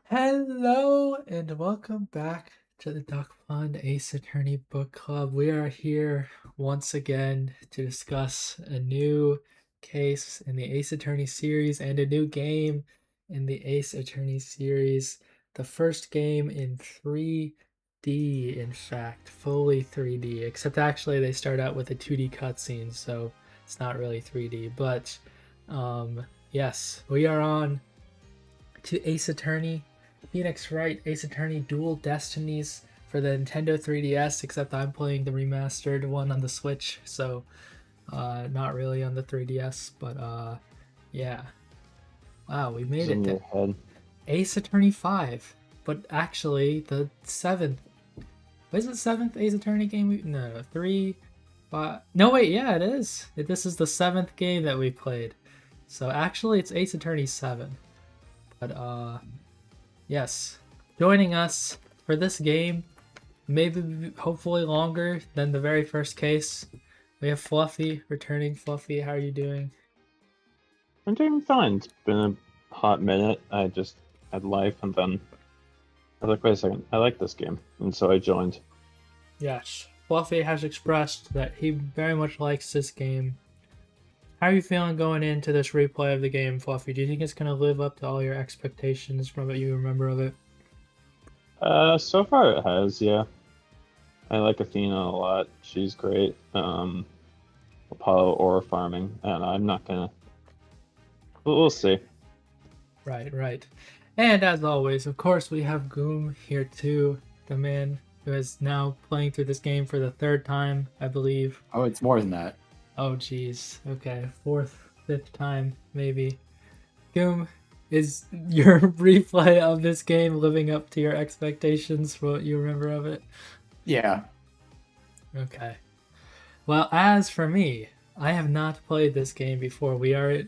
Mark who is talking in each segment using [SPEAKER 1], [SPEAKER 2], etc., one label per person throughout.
[SPEAKER 1] Hello and welcome back to the Duckpond Ace Attorney Book Club. We are here once again to discuss a new case in the Ace Attorney series and a new game in the Ace Attorney series. The first game in 3D, in fact, fully 3D, except actually they start out with a 2D cutscene, so it's not really 3D. But yes, we are on to Ace Attorney Phoenix Wright Ace Attorney Dual Destinies for the Nintendo 3DS, except I'm playing the remastered one on the Switch, so not really on the 3DS, but yeah. Wow, we
[SPEAKER 2] It's
[SPEAKER 1] made it
[SPEAKER 2] in
[SPEAKER 1] to
[SPEAKER 2] your head.
[SPEAKER 1] Ace Attorney 5, but actually the 7th. Was it 7th Ace Attorney game? No, 3, 5. No, wait, yeah, it is. This is the 7th game that we played. So actually, it's Ace Attorney 7. But yes, joining us for this game, maybe hopefully longer than the very first case, we have Fluffy returning. Fluffy, how are you doing?
[SPEAKER 2] I'm doing fine. It's been a hot minute. I just had life, and then I was like, wait a second, I like this game, and so I joined.
[SPEAKER 1] Yes, Fluffy has expressed that he very much likes this game. How are you feeling going into this replay of the game, Fluffy? Do you think it's going to live up to all your expectations from what you remember of it?
[SPEAKER 2] So far it has, yeah. I like Athena a lot. She's great. Apollo ore farming, and I'm not gonna. We'll see.
[SPEAKER 1] Right, right. And as always, of course, we have Goomb here too, the man who is now playing through this game for the third time, I believe.
[SPEAKER 3] Oh, it's more than that.
[SPEAKER 1] Oh, geez. Okay, fourth, fifth time, maybe. Goomb, is your replay of this game living up to your expectations for what you remember of it?
[SPEAKER 3] Yeah.
[SPEAKER 1] Okay. Well, as for me, I have not played this game before. We are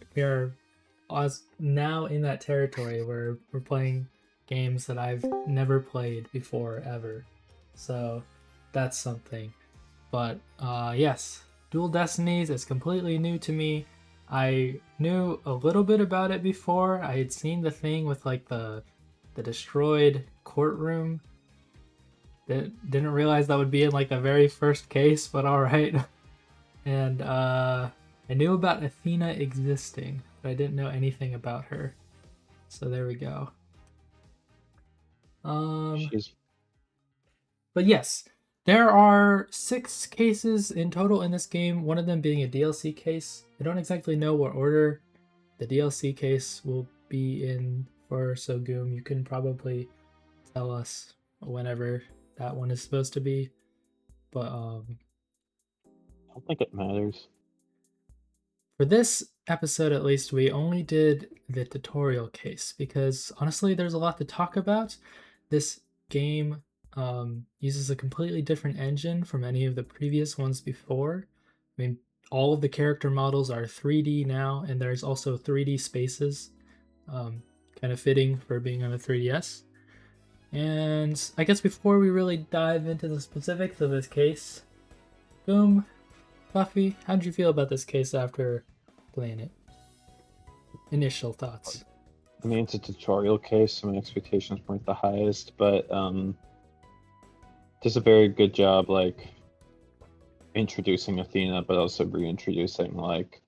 [SPEAKER 1] now in that territory where we're playing games that I've never played before ever. So that's something. But yes, Dual Destinies is completely new to me. I knew a little bit about it before. I had seen the thing with like the destroyed courtroom. Didn't realize that would be in like the very first case, but all right. And I knew about Athena existing, but I didn't know anything about her. So there we go.
[SPEAKER 2] She's
[SPEAKER 1] But yes, there are 6 cases in total in this game, one of them being a DLC case. I don't exactly know what order the DLC case will be in for, so Goom, you can probably tell us whenever that one is supposed to be. But
[SPEAKER 2] I don't think it matters.
[SPEAKER 1] for this episode at least, we only did the tutorial case because honestly, there's a lot to talk about. This game uses a completely different engine from any of the previous ones before. I mean, all of the character models are 3D now, and there's also 3D spaces, kind of fitting for being on a 3DS. And I guess before we really dive into the specifics of this case, boom, Buffy, how did you feel about this case after playing it? Initial thoughts.
[SPEAKER 2] I mean, it's a tutorial case, so my expectations weren't the highest, but does a very good job, like introducing Athena, but also reintroducing like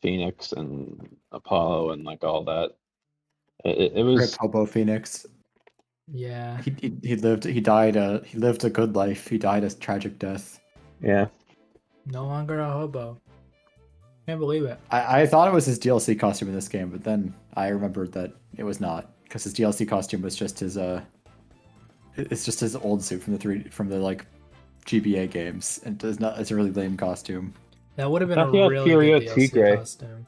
[SPEAKER 2] Phoenix and Apollo and like all that. It
[SPEAKER 3] Rip
[SPEAKER 2] was
[SPEAKER 3] Hobo Phoenix.
[SPEAKER 1] Yeah.
[SPEAKER 3] He lived a good life. He died a tragic death.
[SPEAKER 2] yeah.
[SPEAKER 1] No longer a hobo. Can't believe it.
[SPEAKER 3] I thought it was his DLC costume in this game, but then I remembered that it was not, because his DLC costume was just his it's just his old suit from the like GBA games, and it's a really lame costume.
[SPEAKER 1] That would have been
[SPEAKER 2] Thought he
[SPEAKER 1] a
[SPEAKER 2] had
[SPEAKER 1] really
[SPEAKER 2] Furio
[SPEAKER 1] good DLC
[SPEAKER 2] Tigre.
[SPEAKER 1] costume.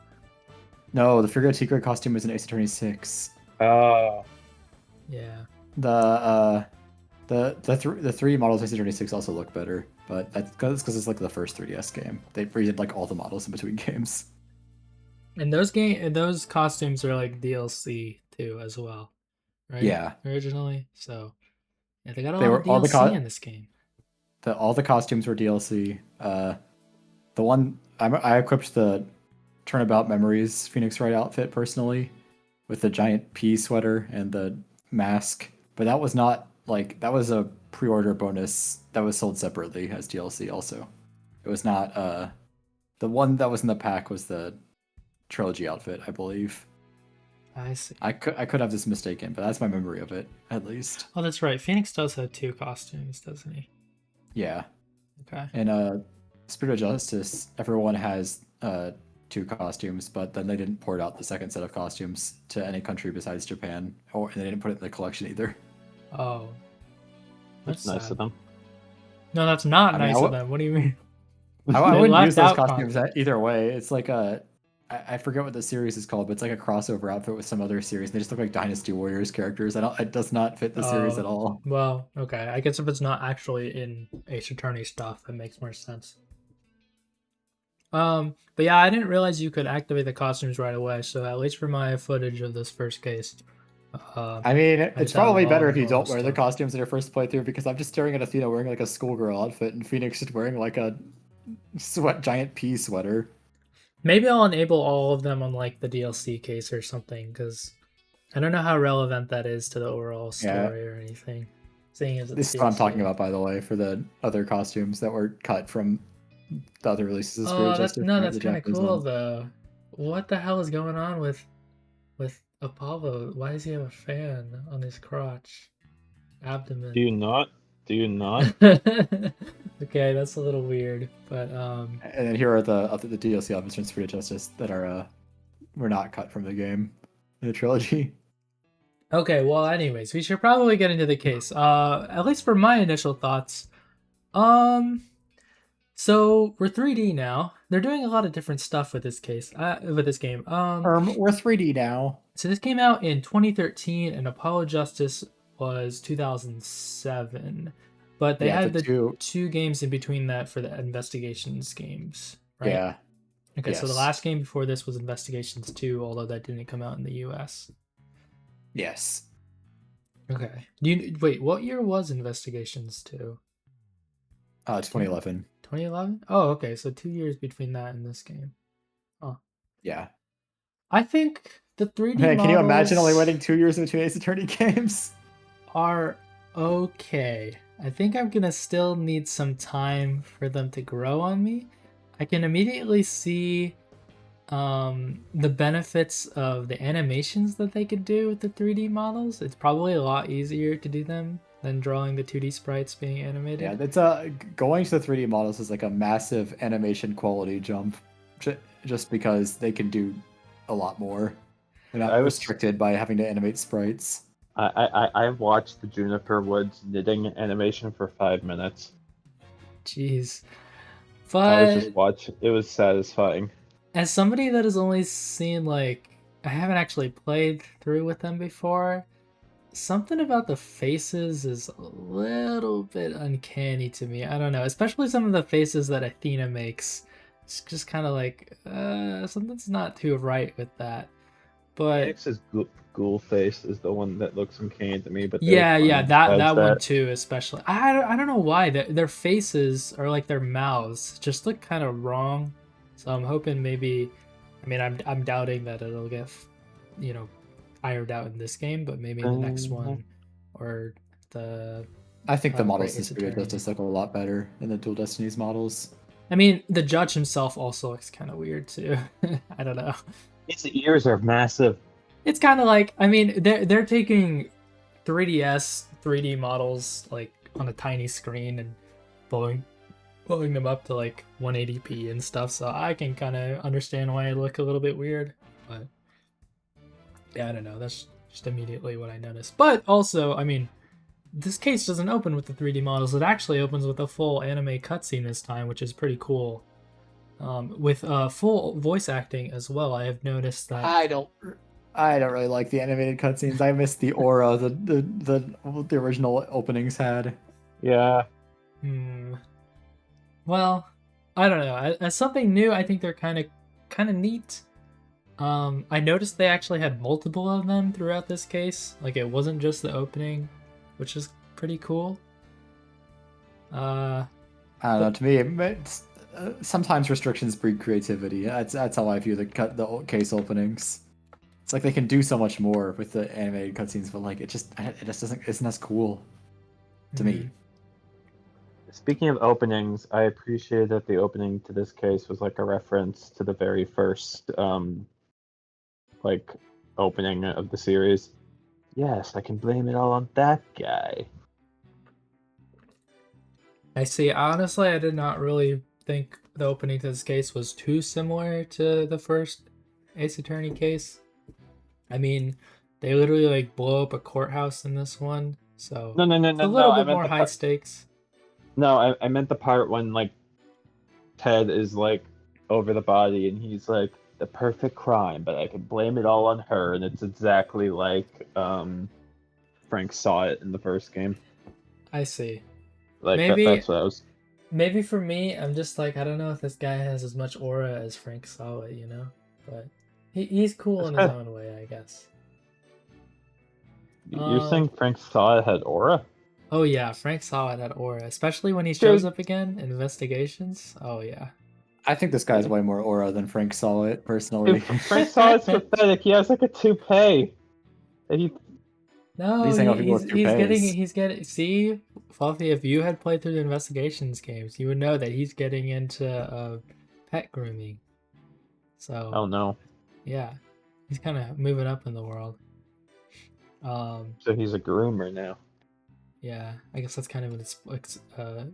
[SPEAKER 3] No, the Furio Tigre costume is in Ace Attorney 6.
[SPEAKER 2] Oh.
[SPEAKER 1] Yeah.
[SPEAKER 3] The three models of Ace Attorney 6 also look better, but that's because it's like the first 3DS game. They redid like all the models in between games.
[SPEAKER 1] And those costumes are like DLC too as well. Right?
[SPEAKER 3] Yeah.
[SPEAKER 1] Originally. So yeah, they got a
[SPEAKER 3] They
[SPEAKER 1] lot
[SPEAKER 3] were
[SPEAKER 1] of DLC in this game.
[SPEAKER 3] all the costumes were DLC. The one I equipped the Turnabout Memories Phoenix Wright outfit personally, with the giant pea sweater and the mask, but that was not like that was a pre-order bonus that was sold separately as DLC. Also, it was not the one that was in the pack was the trilogy outfit, I believe.
[SPEAKER 1] I see.
[SPEAKER 3] I could have this mistaken, but that's my memory of it, at least.
[SPEAKER 1] Oh, that's right. Phoenix does have 2 costumes, doesn't he?
[SPEAKER 3] Yeah.
[SPEAKER 1] Okay.
[SPEAKER 3] And Spirit of Justice, everyone has 2 costumes, but then they didn't port out the second set of costumes to any country besides Japan, and they didn't put it in the collection either.
[SPEAKER 1] Oh.
[SPEAKER 2] That's nice
[SPEAKER 1] sad.
[SPEAKER 2] of them.
[SPEAKER 1] No, that's not
[SPEAKER 3] I mean,
[SPEAKER 1] nice of them. What do you mean?
[SPEAKER 3] I
[SPEAKER 1] They
[SPEAKER 3] wouldn't
[SPEAKER 1] left
[SPEAKER 3] use those
[SPEAKER 1] out
[SPEAKER 3] costumes
[SPEAKER 1] content.
[SPEAKER 3] either way. It's like I forget what the series is called, but it's like a crossover outfit with some other series. They just look like Dynasty Warriors characters. It does not fit the series at all.
[SPEAKER 1] Well, okay. I guess if it's not actually in Ace Attorney stuff, it makes more sense. But yeah, I didn't realize you could activate the costumes right away. So at least for my footage of this first case,
[SPEAKER 3] I mean,
[SPEAKER 1] I
[SPEAKER 3] it's
[SPEAKER 1] just have
[SPEAKER 3] probably
[SPEAKER 1] all
[SPEAKER 3] better
[SPEAKER 1] the
[SPEAKER 3] if you
[SPEAKER 1] normal
[SPEAKER 3] don't wear the
[SPEAKER 1] stuff.
[SPEAKER 3] costumes in your first playthrough, because I'm just staring at Athena wearing like a schoolgirl outfit and Phoenix just wearing like a giant pea sweater.
[SPEAKER 1] Maybe I'll enable all of them on like the DLC case or something, because I don't know how relevant that is to the overall
[SPEAKER 3] Yeah.
[SPEAKER 1] story or anything. Seeing as it's
[SPEAKER 3] This is what I'm
[SPEAKER 1] DLC.
[SPEAKER 3] talking about, by the way, for the other costumes that were cut from the other releases of Spirit
[SPEAKER 1] Oh,
[SPEAKER 3] of
[SPEAKER 1] that's
[SPEAKER 3] Justice.
[SPEAKER 1] that's
[SPEAKER 3] the
[SPEAKER 1] kind of
[SPEAKER 3] Japanese
[SPEAKER 1] cool
[SPEAKER 3] ones.
[SPEAKER 1] though. What the hell is going on with Apollo? Why does he have a fan on his crotch, abdomen?
[SPEAKER 2] Do you not? Do you not?
[SPEAKER 1] Okay, that's a little weird, but
[SPEAKER 3] And then here are the DLC elements from Spirit of Justice that were not cut from the game in the trilogy.
[SPEAKER 1] okay. Well, anyways, we should probably get into the case. At least for my initial thoughts. Um, so we're 3D now. They're doing a lot of different stuff with this case. With this game.
[SPEAKER 3] We're 3D now.
[SPEAKER 1] So this came out in 2013, and Apollo Justice was 2007. But they
[SPEAKER 3] Yeah,
[SPEAKER 1] had
[SPEAKER 3] the
[SPEAKER 1] the
[SPEAKER 3] 2.
[SPEAKER 1] two games in between that for the Investigations games, right?
[SPEAKER 3] Yeah.
[SPEAKER 1] Okay, so the
[SPEAKER 3] Yes.
[SPEAKER 1] last game before this was Investigations 2, although that didn't come out in the US.
[SPEAKER 3] Yes.
[SPEAKER 1] Okay. Wait, what year was Investigations 2?
[SPEAKER 3] It's 2011.
[SPEAKER 1] 2011? Oh, okay, so 2 years between that and this game.
[SPEAKER 3] Yeah.
[SPEAKER 1] I think the 3D
[SPEAKER 3] Man, can you imagine only
[SPEAKER 1] models
[SPEAKER 3] waiting 2 years between Ace Attorney games?
[SPEAKER 1] are okay. I think I'm gonna still need some time for them to grow on me. I can immediately see the benefits of the animations that they could do with the 3D models. It's probably a lot easier to do them than drawing the 2D sprites being animated.
[SPEAKER 3] Yeah, that's going to the 3D models is like a massive animation quality jump, just because they can do a lot more. They're not restricted by having to animate sprites.
[SPEAKER 2] I've watched the Juniper Woods knitting animation for 5 minutes.
[SPEAKER 1] Jeez.
[SPEAKER 2] I
[SPEAKER 1] But
[SPEAKER 2] was just watching. It was satisfying.
[SPEAKER 1] as somebody that has only seen like I haven't actually played through with them before, something about the faces is a little bit uncanny to me. I don't know, especially some of the faces that Athena makes. It's just kind of like something's not too right with that. But
[SPEAKER 2] Phoenix's ghoul face is the one that looks uncanny to me. But
[SPEAKER 1] yeah, that
[SPEAKER 2] besides
[SPEAKER 1] one too, especially. I don't know why their faces or like their mouths just look kind of wrong. So I'm hoping maybe, I mean, I'm doubting that it'll get, ironed out in this game, but maybe in the next one, or the.
[SPEAKER 3] I think the models
[SPEAKER 1] Great
[SPEAKER 3] in Spirit
[SPEAKER 1] Attorney.
[SPEAKER 3] Justice look a lot better than the Dual Destinies models.
[SPEAKER 1] I mean, the judge himself also looks kind of weird too. I don't know.
[SPEAKER 2] his ears are massive.
[SPEAKER 1] It's kind of like, I mean, they're taking 3DS 3D models like on a tiny screen and blowing them up to like 180p and stuff, so I can kind of understand why it look a little bit weird. But yeah, I don't know, that's just immediately what I noticed. But also, I mean, this case doesn't open with the 3D models. It actually opens with a full anime cutscene this time, which is pretty cool. With full voice acting as well. I have noticed that.
[SPEAKER 3] I don't really like the animated cutscenes. I miss the aura the original openings had.
[SPEAKER 2] Yeah.
[SPEAKER 1] Well, I don't know. As something new, I think they're kind of neat. I noticed they actually had multiple of them throughout this case. Like it wasn't just the opening, which is pretty cool.
[SPEAKER 3] I don't know. To me, sometimes restrictions breed creativity. That's how I view the case openings. It's like they can do so much more with the animated cutscenes, but like it just doesn't isn't as cool to me.
[SPEAKER 2] Speaking of openings, I appreciated that the opening to this case was like a reference to the very first like opening of the series. Yes, I can blame it all on that guy.
[SPEAKER 1] I see. Honestly, I did not really think the opening to this case was too similar to the first Ace Attorney case. I mean, they literally like blow up a courthouse in this one, so
[SPEAKER 2] No, no, no,
[SPEAKER 1] it's a
[SPEAKER 2] no, no.
[SPEAKER 1] little
[SPEAKER 2] I
[SPEAKER 1] bit
[SPEAKER 2] meant
[SPEAKER 1] more
[SPEAKER 2] the
[SPEAKER 1] high
[SPEAKER 2] part.
[SPEAKER 1] stakes.
[SPEAKER 2] No, I meant the part when like Ted is like over the body and he's like the perfect crime, but I can blame it all on her, and it's exactly like Frank saw it in the first game.
[SPEAKER 1] I see.
[SPEAKER 2] Like
[SPEAKER 1] Maybe
[SPEAKER 2] that's what I was.
[SPEAKER 1] maybe for me, I'm just like I don't know if this guy has as much aura as Frank Sawa, you know? But he's cool
[SPEAKER 2] This
[SPEAKER 1] in his
[SPEAKER 2] guy,
[SPEAKER 1] own way, I guess.
[SPEAKER 2] you're saying Frank saw it had aura?
[SPEAKER 1] Oh yeah, Frank Sawa that aura, especially when he shows
[SPEAKER 2] Dude,
[SPEAKER 1] up again in investigations. Oh yeah.
[SPEAKER 3] I think this guy's way more aura than Frank saw it
[SPEAKER 2] dude,
[SPEAKER 3] personally.
[SPEAKER 2] Frank saw it's pathetic. He has like a toupee. And he,
[SPEAKER 1] No,
[SPEAKER 3] He's saying people with toupees.
[SPEAKER 1] he's getting. See, Fluffy, if you had played through the investigations games, you would know that he's getting into pet grooming. So
[SPEAKER 2] oh no,
[SPEAKER 1] yeah, he's kind of moving up in the world.
[SPEAKER 2] so he's a groomer now.
[SPEAKER 1] Yeah, I guess that's kind of a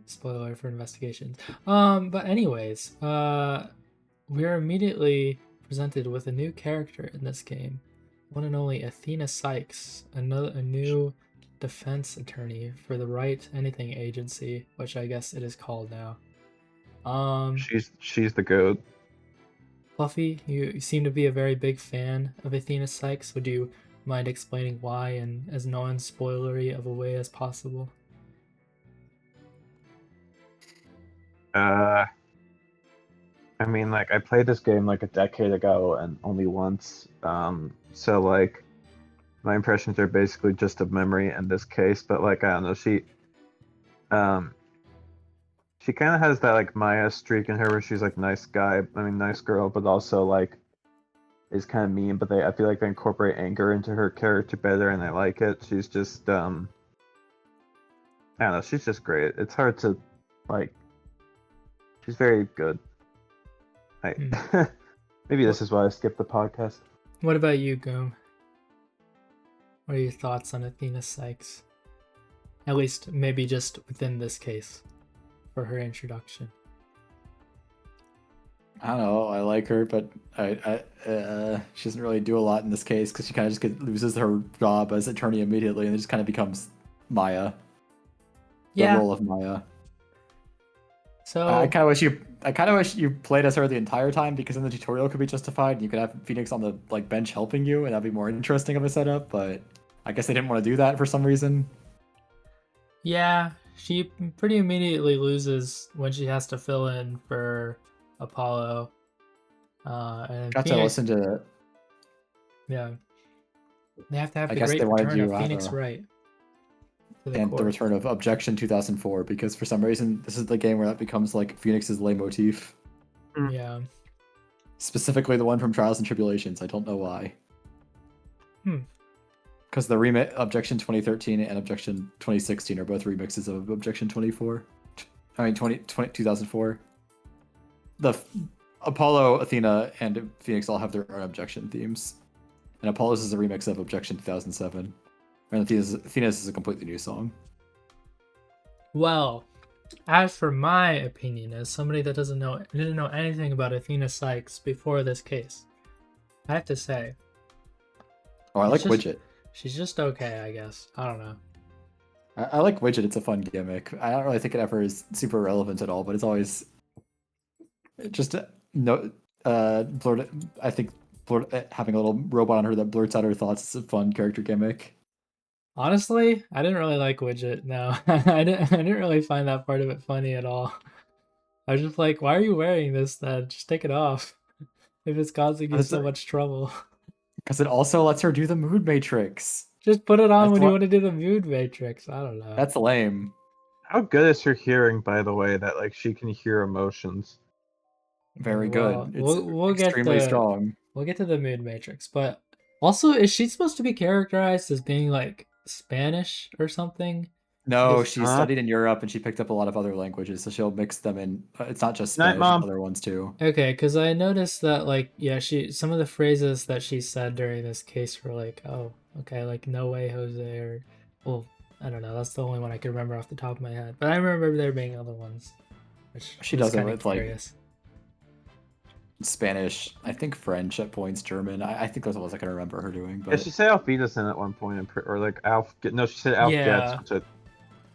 [SPEAKER 1] spoiler for investigations. But anyways, we're immediately presented with a new character in this game, one and only Athena Sykes, a new defense attorney for the Wright Anything Agency, which I guess it is called now.
[SPEAKER 2] She's the goat.
[SPEAKER 1] Fluffy, you seem to be a very big fan of Athena Sykes. Would you mind explaining why in as non-spoilery of a way as possible?
[SPEAKER 2] I mean, like I played this game like a decade ago and only once. So like my impressions are basically just of memory in this case. But like I don't know, she kind of has that like Maya streak in her where she's like nice girl, but also like is kind of mean. But I feel like they incorporate anger into her character better, and I like it. She's just I don't know, she's just great. It's hard to like. She's very good. Maybe this is why I skipped the podcast.
[SPEAKER 1] What about you, Goomb? What are your thoughts on Athena Sykes? At least, maybe just within this case, for her introduction.
[SPEAKER 3] I don't know. I like her, but she doesn't really do a lot in this case because she kind of just loses her job as attorney immediately, and it just kind of becomes Maya. The role of Maya.
[SPEAKER 1] So
[SPEAKER 3] I kind of wish you played as her the entire time because then the tutorial could be justified. And you could have Phoenix on the like bench helping you, and that'd be more interesting of a setup. But I guess they didn't want to do that for some reason.
[SPEAKER 1] yeah, she pretty immediately loses when she has to fill in for Apollo. And
[SPEAKER 3] Got to listen to.
[SPEAKER 1] Yeah, they have to have
[SPEAKER 3] I
[SPEAKER 1] the
[SPEAKER 3] guess
[SPEAKER 1] great
[SPEAKER 3] they wanted
[SPEAKER 1] return
[SPEAKER 3] you
[SPEAKER 1] of
[SPEAKER 3] to
[SPEAKER 1] Phoenix
[SPEAKER 3] have a-
[SPEAKER 1] Wright.
[SPEAKER 3] And the return of Objection 2004 because for some reason this is the game where that becomes like Phoenix's leitmotif.
[SPEAKER 1] Yeah.
[SPEAKER 3] Specifically the one from Trials and Tribulations. I don't know why. Because the remix Objection 2013 and Objection 2016 are both remixes of Objection 2004. The Apollo, Athena, and Phoenix all have their own Objection themes. And Apollo's is a remix of Objection 2007. And Athena's is a completely new song.
[SPEAKER 1] Well, as for my opinion, as somebody that didn't know anything about Athena Sykes before this case, I have to say,
[SPEAKER 3] I like Widget.
[SPEAKER 1] She's just okay, I guess. I don't know.
[SPEAKER 3] I like Widget. It's a fun gimmick. I don't really think it ever is super relevant at all, but it's always just blurt. I think having a little robot on her that blurts out her thoughts is a fun character gimmick.
[SPEAKER 1] Honestly, I didn't really like Widget. No, I didn't really find that part of it funny at all. I was just like, why are you wearing this then? Just take it off if it's causing you so much trouble.
[SPEAKER 3] Because it also lets her do the mood matrix.
[SPEAKER 1] Just put it on when you want to do the mood matrix. I don't know.
[SPEAKER 3] That's lame.
[SPEAKER 2] How good is her hearing, by the way, that like she can hear emotions?
[SPEAKER 3] Very
[SPEAKER 1] Well,
[SPEAKER 3] good. It's
[SPEAKER 1] we'll
[SPEAKER 3] extremely strong.
[SPEAKER 1] We'll get to the mood matrix, but Also, is she supposed to be characterized as being like Spanish or something?
[SPEAKER 3] No,
[SPEAKER 1] Because
[SPEAKER 3] she studied in Europe and she picked up a lot of other languages, so she'll mix them in. It's not just
[SPEAKER 2] Night,
[SPEAKER 3] Spanish, it's
[SPEAKER 2] Mom.
[SPEAKER 3] other ones too.
[SPEAKER 1] okay, because I noticed that like yeah, some of the phrases that she said during this case were like, oh, okay, like no way, Jose, or well, I don't know. That's the only one I can remember off the top of my head. But I remember there being other ones, which
[SPEAKER 3] She
[SPEAKER 1] was
[SPEAKER 3] does it
[SPEAKER 1] kind of
[SPEAKER 3] with like
[SPEAKER 1] curious.
[SPEAKER 3] Spanish, I think French at points, German. I think those are the ones I can remember her doing.
[SPEAKER 2] Yeah,
[SPEAKER 3] But
[SPEAKER 2] she said Auf Wiedersehen at one point, or like Auf. No, she said Auf
[SPEAKER 1] Yeah,
[SPEAKER 2] Gets, which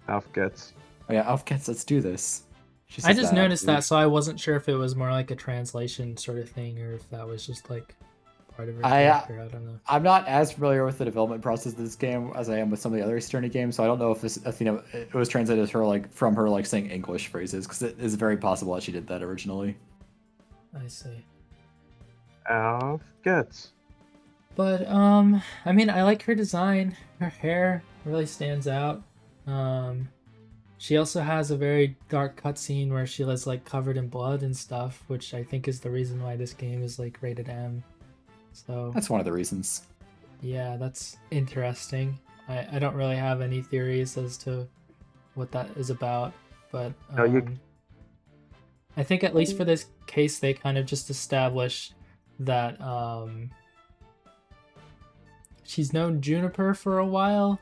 [SPEAKER 2] Auf Gets.
[SPEAKER 3] oh yeah, Aufkets, let's do this. She
[SPEAKER 1] I
[SPEAKER 3] says
[SPEAKER 1] just
[SPEAKER 3] that
[SPEAKER 1] noticed
[SPEAKER 3] actually.
[SPEAKER 1] that, so I wasn't sure if it was more like a translation sort of thing or if that was just like part of her character. I don't know.
[SPEAKER 3] I'm not as familiar with the development process of this game as I am with some of the other Easterny games, so I don't know if this Athena it was translated as her like from her like saying English phrases because it is very possible that she did that originally.
[SPEAKER 1] I see.
[SPEAKER 2] Auf Gets.
[SPEAKER 1] But I mean, I like her design. Her hair really stands out. She also has a very dark cutscene where she is like covered in blood and stuff, which I think is the reason why this game is like rated M. So
[SPEAKER 3] That's one of the reasons.
[SPEAKER 1] yeah, that's interesting. I don't really have any theories as to what that is about, but
[SPEAKER 2] No, you.
[SPEAKER 1] I think at least for this case, they kind of just establish that she's known Juniper for a while,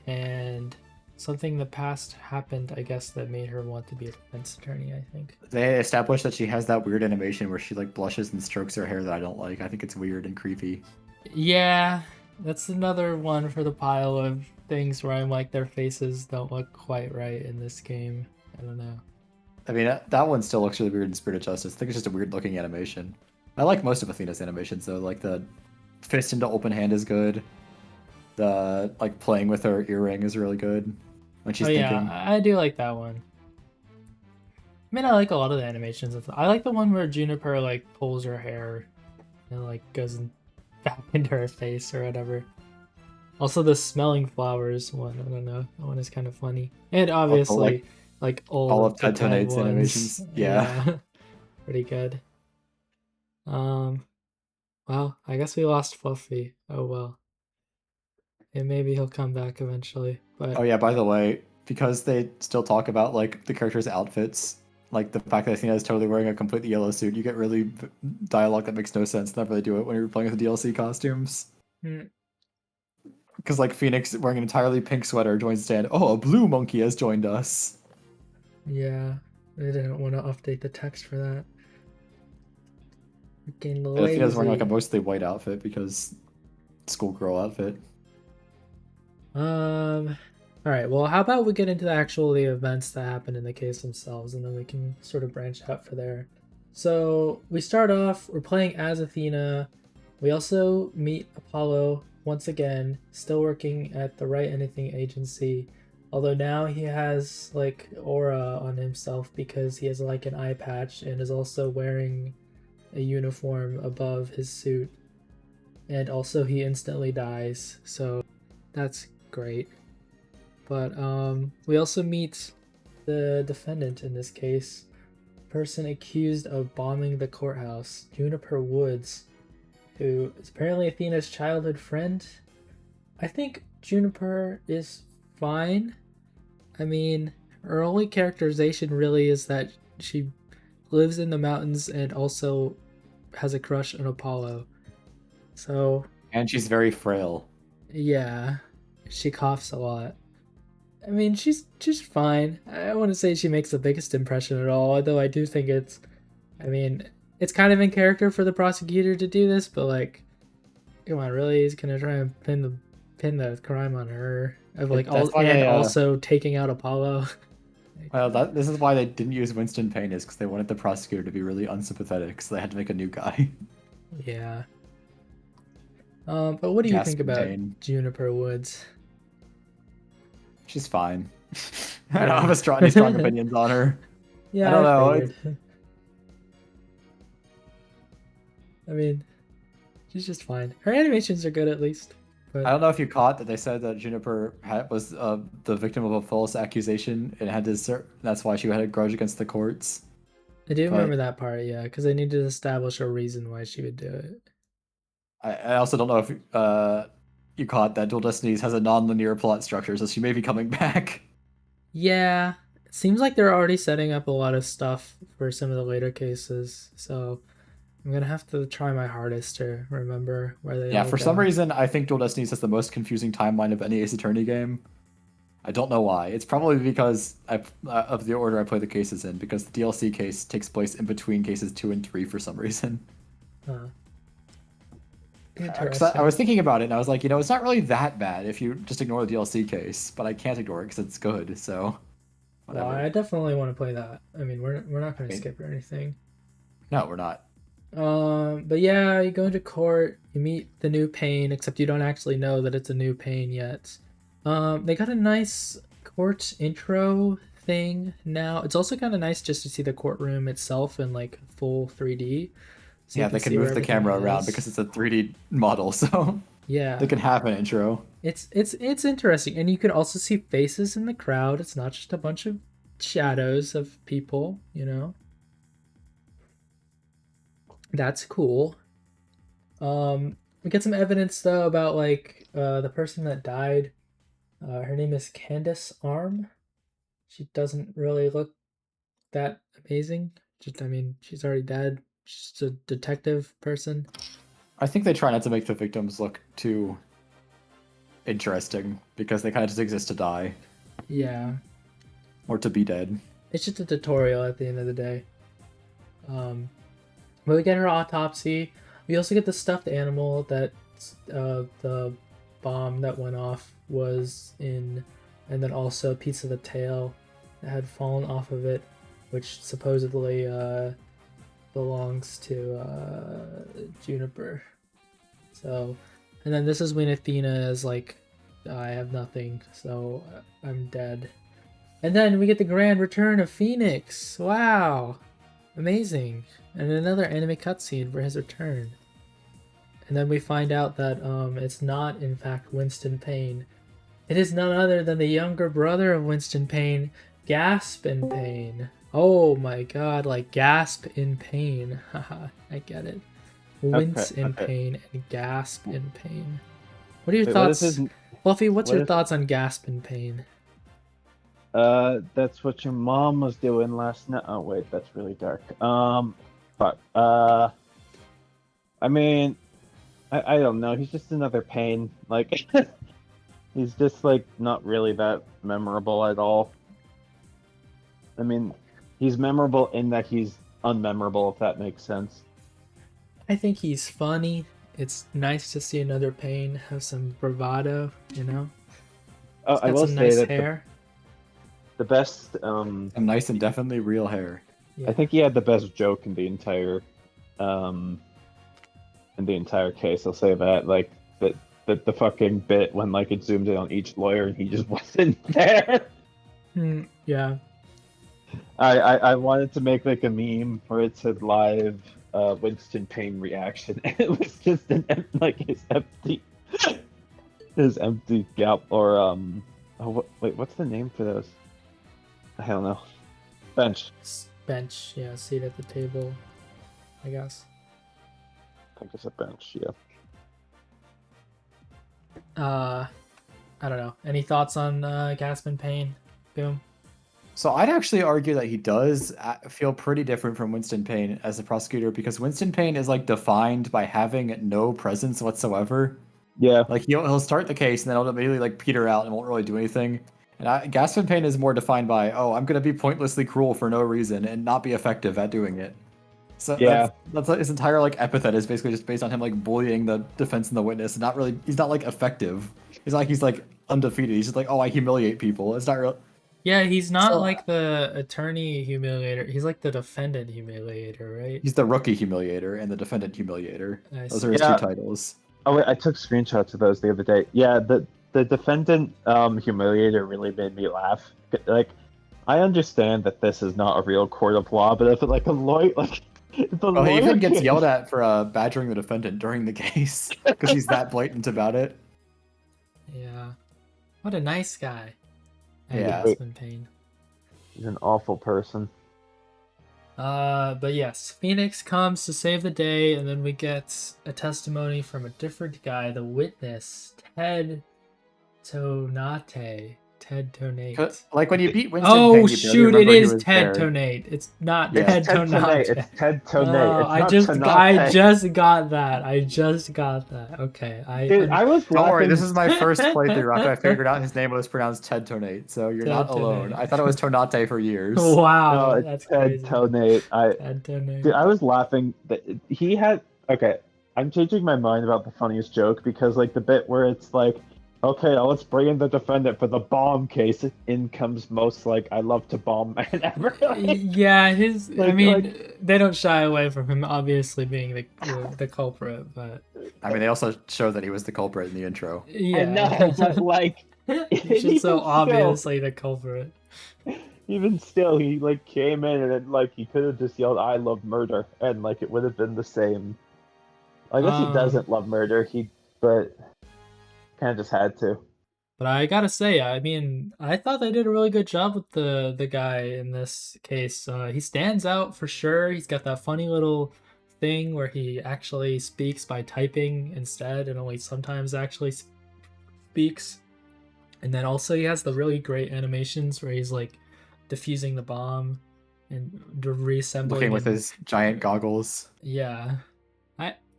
[SPEAKER 1] and something in the past happened, I guess, that made her want to be a defense attorney, I think.
[SPEAKER 3] They established that she has that weird animation where she like blushes and strokes her hair that I don't like. I think it's weird and creepy.
[SPEAKER 1] Yeah, that's another one for the pile of things where I'm like, their faces don't look quite right in this game. I don't know.
[SPEAKER 3] I mean, that one still looks really weird in Spirit of Justice. I think it's just a weird looking animation. I like most of Athena's animations though. Like the fist into open hand is good. The like playing with her earring is really good when she's
[SPEAKER 1] Oh yeah,
[SPEAKER 3] thinking.
[SPEAKER 1] I do like that one. I mean, I like a lot of the animations. I like the one where Juniper like pulls her hair and like goes back into her face or whatever. Also, the smelling flowers one. I don't know. That one is kind of funny, and obviously, like
[SPEAKER 3] all
[SPEAKER 1] of
[SPEAKER 3] of
[SPEAKER 1] the
[SPEAKER 3] Ted
[SPEAKER 1] Ted
[SPEAKER 3] Tonade's
[SPEAKER 1] ones.
[SPEAKER 3] animations. Yeah.
[SPEAKER 1] Pretty good. Well, I guess we lost Fluffy. Oh well. And maybe he'll come back eventually. But
[SPEAKER 3] Oh yeah, by the way, because they still talk about like the characters' outfits, like the fact that Athena is totally wearing a completely yellow suit, you get really dialogue that makes no sense. Never really do it when you're playing with the DLC costumes.
[SPEAKER 1] hmm,
[SPEAKER 3] Because like Phoenix wearing an entirely pink sweater joins stand. Oh, a blue monkey has joined us.
[SPEAKER 1] yeah, they didn't want to update the text for that. Freaking
[SPEAKER 3] And Athena's wearing like a
[SPEAKER 1] lazy.
[SPEAKER 3] mostly white outfit because schoolgirl outfit.
[SPEAKER 1] All right. Well, how about we get into the events that happened in the case themselves, and then we can sort of branch out for there. So we start off. We're playing as Athena. We also meet Apollo once again, still working at the Write Anything agency. Although now he has like aura on himself because he has like an eye patch and is also wearing a uniform above his suit. And also he instantly dies, so that's great. But we also meet the defendant in this case, person accused of bombing the courthouse, Juniper Woods, who is apparently Athena's childhood friend. I think Juniper is fine. I mean, her only characterization really is that she lives in the mountains and also has a crush on Apollo. So,
[SPEAKER 3] And she's very frail.
[SPEAKER 1] yeah, she coughs a lot. I mean, she's fine. I wouldn't say she makes the biggest impression at all, although I do think I mean, it's kind of in character for the prosecutor to do this, but like, come on, really? He's gonna try and pin the crime on her of like
[SPEAKER 3] That's why
[SPEAKER 1] also taking out Apollo.
[SPEAKER 3] well, this is why they didn't use Winston Payne is because they wanted the prosecutor to be really unsympathetic, so they had to make a new guy.
[SPEAKER 1] Yeah. But what do you think
[SPEAKER 3] Gasping
[SPEAKER 1] about
[SPEAKER 3] Dane.
[SPEAKER 1] Juniper Woods?
[SPEAKER 3] She's fine. I don't have any strong opinions on her.
[SPEAKER 1] Yeah,
[SPEAKER 3] I don't know.
[SPEAKER 1] figured. I mean, she's just fine. Her animations are good at least. But
[SPEAKER 3] I don't know if you caught that they said that Juniper was the victim of a false accusation and had to that's why she had a grudge against the courts.
[SPEAKER 1] I do
[SPEAKER 3] But-
[SPEAKER 1] remember that part, yeah, because they needed to establish a reason why she would do it.
[SPEAKER 3] I also don't know if you caught that Dual Destinies has a non-linear plot structure, so she may be coming back.
[SPEAKER 1] Yeah, it seems like they're already setting up a lot of stuff for some of the later cases, so I'm gonna have to try my hardest to remember where they
[SPEAKER 3] Yeah,
[SPEAKER 1] all
[SPEAKER 3] for some
[SPEAKER 1] go.
[SPEAKER 3] reason, I think Dual Destinies has the most confusing timeline of any Ace Attorney game. I don't know why. It's probably because of the order I play the cases in, because the DLC case takes place in between cases 2 and 3 for some reason.
[SPEAKER 1] Huh.
[SPEAKER 3] Because I
[SPEAKER 1] Interesting.
[SPEAKER 3] was thinking about it, and I was like, it's not really that bad if you just ignore the DLC case, but I can't ignore it because it's good, so
[SPEAKER 1] Well,
[SPEAKER 3] whatever.
[SPEAKER 1] I definitely want to play that. I mean, we're not
[SPEAKER 3] I
[SPEAKER 1] gonna
[SPEAKER 3] mean,
[SPEAKER 1] skip or anything.
[SPEAKER 3] no, we're not.
[SPEAKER 1] But yeah, you go into court, you meet the new pain, except you don't actually know that it's a new pain yet. They got a nice court intro thing now. It's also kind of nice just to see the courtroom itself in like full 3D, so you
[SPEAKER 3] Yeah,
[SPEAKER 1] can
[SPEAKER 3] they can
[SPEAKER 1] see where
[SPEAKER 3] move the
[SPEAKER 1] everything
[SPEAKER 3] camera around
[SPEAKER 1] is.
[SPEAKER 3] because it's a 3D model, so they
[SPEAKER 1] Yeah,
[SPEAKER 3] can have an intro.
[SPEAKER 1] it's interesting, and you can also see faces in the crowd. It's not just a bunch of shadows of people, you know. That's cool. We get some evidence though about like the person that died. Her name is Candace Arm. She doesn't really look that amazing. Just I mean, she's already dead. She's a detective person.
[SPEAKER 3] I think they try not to make the victims look too interesting because they kind of just exist to die
[SPEAKER 1] Yeah,
[SPEAKER 3] or to be dead.
[SPEAKER 1] it's just a tutorial at the end of the day. Um, but we get her autopsy. We also get the stuffed animal that the bomb that went off was in, and then also a piece of the tail that had fallen off of it, which supposedly belongs to Juniper. So, and then this is when Athena is like, I have nothing, so I'm dead. And then we get the grand return of Phoenix. Wow, amazing! And another anime cutscene for his return. And then we find out that it's not in fact Winston Payne. It is none other than the younger brother of Winston Payne, Gasp in Pain. Oh my god, like gasp in pain. Haha, I get it.
[SPEAKER 2] Okay,
[SPEAKER 1] Wince in
[SPEAKER 2] okay.
[SPEAKER 1] pain and gasp in pain. What are your
[SPEAKER 2] Wait, what is his?
[SPEAKER 1] thoughts, Fluffy? What's
[SPEAKER 2] What
[SPEAKER 1] your
[SPEAKER 2] is?
[SPEAKER 1] thoughts on gasp in pain?
[SPEAKER 2] That's what your mom was doing last night. Oh wait, that's really dark. Fuck. I mean, I don't know. He's just another pain. Like, he's just like not really that memorable at all. I mean, he's memorable in that he's unmemorable, if that makes sense.
[SPEAKER 1] I think he's funny. It's nice to see another Payne have some bravado, you know?
[SPEAKER 2] Oh,
[SPEAKER 1] He's
[SPEAKER 2] I
[SPEAKER 1] got
[SPEAKER 2] will
[SPEAKER 1] some
[SPEAKER 2] say
[SPEAKER 1] nice
[SPEAKER 2] that
[SPEAKER 1] hair.
[SPEAKER 2] the best.
[SPEAKER 3] Some nice and definitely real hair.
[SPEAKER 1] Yeah.
[SPEAKER 2] I think he had the best joke in the entire case. I'll say that. Like the fucking bit when like it zoomed in on each lawyer and he just wasn't there.
[SPEAKER 1] Yeah.
[SPEAKER 2] I wanted to make like a meme where it said live Winston Payne reaction. It was just like his empty gap or wait, what's the name for those? I don't know. Bench.
[SPEAKER 1] Bench, yeah, seat at the table, I guess.
[SPEAKER 2] I think it's a bench. Yeah.
[SPEAKER 1] I don't know. Any thoughts on Gasp in Pain? Boom.
[SPEAKER 3] So I'd actually argue that he does feel pretty different from Winston Payne as a prosecutor because Winston Payne is like defined by having no presence whatsoever.
[SPEAKER 2] Yeah.
[SPEAKER 3] Like he'll start the case and then he'll immediately like peter out and won't really do anything. And Gaspin Payne is more defined by, oh, I'm gonna be pointlessly cruel for no reason and not be effective at doing it. So
[SPEAKER 2] Yeah.
[SPEAKER 3] that's like, his entire like epithet is basically just based on him like bullying the defense and the witness and not really he's not like effective. It's not like he's like undefeated. He's just like, oh, I humiliate people. It's not real.
[SPEAKER 1] Yeah, he's not
[SPEAKER 3] So
[SPEAKER 1] like the attorney humiliator. He's like the defendant humiliator, right?
[SPEAKER 3] he's the rookie humiliator and the defendant humiliator.
[SPEAKER 1] I
[SPEAKER 3] Those
[SPEAKER 1] see.
[SPEAKER 3] are his
[SPEAKER 2] Yeah.
[SPEAKER 3] two titles.
[SPEAKER 2] Oh wait, I took screenshots of those the other day. Yeah, the defendant humiliator really made me laugh. Like, I understand that this is not a real court of law, but if like a lawyer, like if a
[SPEAKER 3] Oh, he
[SPEAKER 2] lawyer
[SPEAKER 3] even gets
[SPEAKER 2] can-
[SPEAKER 3] yelled at for badgering the defendant during the case because he's that blatant about it.
[SPEAKER 1] Yeah. What a nice guy.
[SPEAKER 3] Yeah.
[SPEAKER 1] Gasp in Pain.
[SPEAKER 2] He's an awful person.
[SPEAKER 1] But yes, Phoenix comes to save the day, and then we get a testimony from a different guy, the witness, Ted Tonate. Ted Tonate.
[SPEAKER 3] Like when you beat Winston
[SPEAKER 1] Oh
[SPEAKER 3] Payne, you barely
[SPEAKER 1] shoot! It
[SPEAKER 3] remember he
[SPEAKER 1] is
[SPEAKER 3] was
[SPEAKER 1] Ted
[SPEAKER 3] there.
[SPEAKER 1] Tonate. It's not
[SPEAKER 3] Yeah.
[SPEAKER 2] It's
[SPEAKER 1] Ted
[SPEAKER 2] Ted Tonate.
[SPEAKER 1] Tonate.
[SPEAKER 2] It's Ted Tonate.
[SPEAKER 1] Oh,
[SPEAKER 2] It's
[SPEAKER 1] I
[SPEAKER 2] not
[SPEAKER 1] just
[SPEAKER 2] Tonate.
[SPEAKER 1] got that. I just got that. Okay,
[SPEAKER 2] Dude, I was
[SPEAKER 3] Don't worry, this
[SPEAKER 2] laughing.
[SPEAKER 3] is my first playthrough after I figured out his name was pronounced Ted Tonate, so you're not
[SPEAKER 1] Ted
[SPEAKER 3] alone. I
[SPEAKER 1] Tonate.
[SPEAKER 3] thought it was Tonate for years.
[SPEAKER 2] No,
[SPEAKER 1] Wow,
[SPEAKER 2] it's
[SPEAKER 1] that's
[SPEAKER 2] Ted
[SPEAKER 1] crazy.
[SPEAKER 2] Tonate.
[SPEAKER 1] Ted
[SPEAKER 2] Dude,
[SPEAKER 1] Tonate.
[SPEAKER 2] I was laughing that he had. Okay, I'm changing my mind about the funniest joke because, like, the bit where it's like, okay, now let's bring in the defendant for the bomb case. In comes most like I love to bomb man ever.
[SPEAKER 1] Yeah, his. I
[SPEAKER 2] like,
[SPEAKER 1] mean,
[SPEAKER 2] like,
[SPEAKER 1] they don't shy away from him obviously being the culprit, but
[SPEAKER 3] I mean, they also show that he was the culprit in the intro.
[SPEAKER 2] I know, but
[SPEAKER 1] yeah,
[SPEAKER 2] like,
[SPEAKER 1] he's just so
[SPEAKER 2] even still,
[SPEAKER 1] obviously the culprit.
[SPEAKER 2] even still, he like came in and it, like he could have just yelled "I love murder" and like it would have been the same. I guess he
[SPEAKER 1] Um,
[SPEAKER 2] doesn't love murder. But kind of just had to.
[SPEAKER 1] but I gotta say, I mean, I thought they did a really good job with the guy in this case. He stands out for sure. He's got that funny little thing where he actually speaks by typing instead, and only sometimes actually speaks. And then also he has the really great animations where he's like defusing the bomb and reassembling.
[SPEAKER 3] Looking with
[SPEAKER 1] And
[SPEAKER 3] his giant goggles.
[SPEAKER 1] yeah,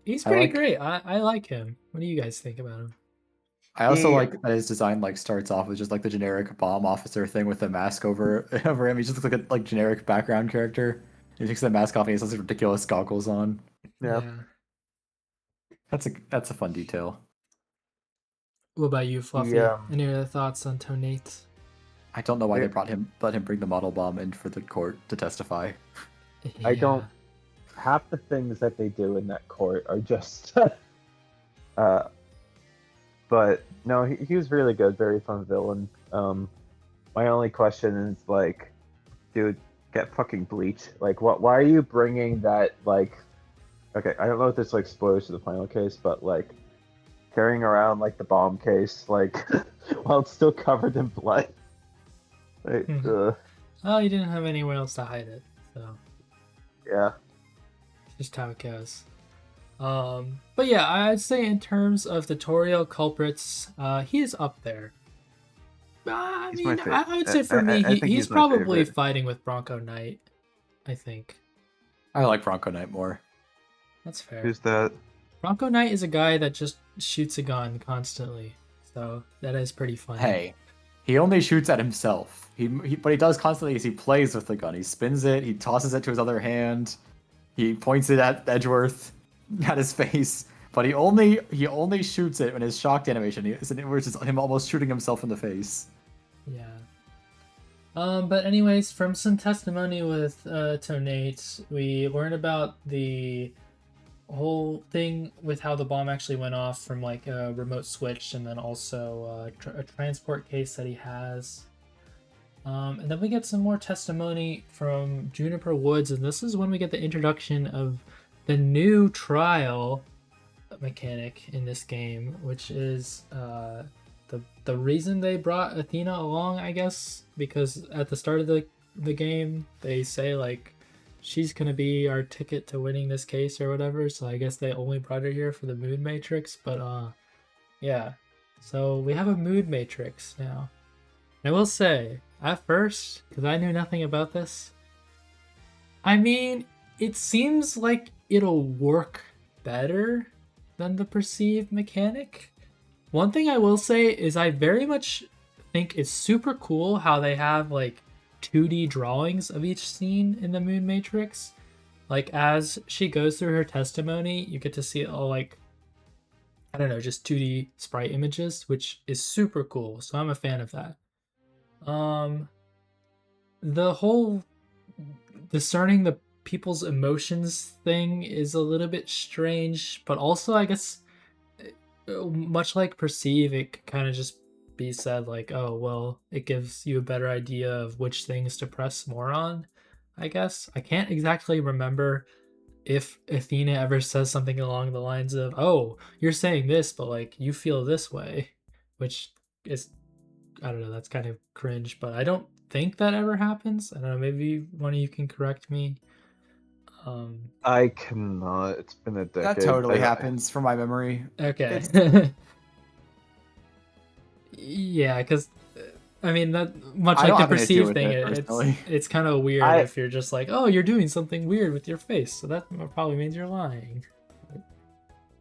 [SPEAKER 1] he's
[SPEAKER 3] I
[SPEAKER 1] pretty
[SPEAKER 3] like.
[SPEAKER 1] great. I like him. What do you guys think about him?
[SPEAKER 3] I also
[SPEAKER 2] He,
[SPEAKER 3] like that his design like starts off with just like the generic bomb officer thing with the mask over over him. He just looks like a like generic background character. He takes the mask off and he has those ridiculous goggles on.
[SPEAKER 2] yeah.
[SPEAKER 1] Yeah.
[SPEAKER 3] That's a fun detail.
[SPEAKER 1] What about you,
[SPEAKER 2] He,
[SPEAKER 1] Fluffy? Any other thoughts on Tonate?
[SPEAKER 3] I don't know why they
[SPEAKER 2] I,
[SPEAKER 3] let him bring the model bomb in for the court to testify.
[SPEAKER 2] I
[SPEAKER 1] Yeah.
[SPEAKER 2] don't. Half the things that they do in that court are just. But no, he was really good, very fun villain. My only question is like, dude, get fucking bleach. Like, what? Why are you bringing that? Like, okay, I don't know if this like spoilers to the final case, but like carrying around like the bomb case, like while it's still covered in blood. Like,
[SPEAKER 1] Oh, you didn't have anywhere else to hide it, so
[SPEAKER 2] yeah.
[SPEAKER 1] just how it goes. But yeah, I'd say in terms of tutorial culprits, he is up there. I
[SPEAKER 2] He's my
[SPEAKER 1] mean,
[SPEAKER 2] favorite.
[SPEAKER 1] I would say for me,
[SPEAKER 2] I think
[SPEAKER 1] he's
[SPEAKER 2] he's my
[SPEAKER 1] probably
[SPEAKER 2] favorite.
[SPEAKER 1] fighting with Bronco Knight. I think
[SPEAKER 3] I like Bronco Knight more.
[SPEAKER 1] that's fair.
[SPEAKER 2] Who's that?
[SPEAKER 1] Bronco Knight is a guy that just shoots a gun constantly, so that is pretty funny.
[SPEAKER 3] Hey, he only shoots at himself. What he does constantly is he plays with the gun. He spins it. He tosses it to his other hand. He points it at Edgeworth, at his face. But he only shoots it when his shocked animation, which is him almost shooting himself in the face.
[SPEAKER 1] Yeah. But anyways, from some testimony with Tonate, we learn about the whole thing with how the bomb actually went off from like a remote switch, and then also a transport case that he has. And then we get some more testimony from Juniper Woods, and this is when we get the introduction of the new trial mechanic in this game, which is the reason they brought Athena along, I guess, because at the start of the game they say like she's gonna be our ticket to winning this case or whatever. So I guess they only brought her here for the mood matrix. But yeah, so we have a mood matrix now. I will say, at first, because I knew nothing about this, I mean, it seems like it'll work better than the perceived mechanic. One thing I will say is I very much think it's super cool how they have like 2D drawings of each scene in the Moon Matrix. Like as she goes through her testimony, you get to see all like, I don't know, just 2D sprite images, which is super cool. So I'm a fan of that. The whole discerning the people's emotions thing is a little bit strange, but also I guess much like perceive, it could kind of just be said like, oh well, it gives you a better idea of which things to press more on. I guess I can't exactly remember if Athena ever says something along the lines of, oh, you're saying this, but like you feel this way, which is, I don't know, that's kind of cringe, but I don't think that ever happens. I don't know, maybe one of you can correct me.
[SPEAKER 2] I cannot. It's been a decade.
[SPEAKER 3] That totally happens from my memory.
[SPEAKER 1] Okay. Yeah, because I mean that much
[SPEAKER 3] I
[SPEAKER 1] like
[SPEAKER 3] don't
[SPEAKER 1] the
[SPEAKER 3] have an issue
[SPEAKER 1] perceive
[SPEAKER 3] with
[SPEAKER 1] thing,
[SPEAKER 3] it, personally.
[SPEAKER 1] it's kind of weird
[SPEAKER 2] I-
[SPEAKER 1] if you're just like, oh, you're doing something weird with your face, so that probably means you're lying.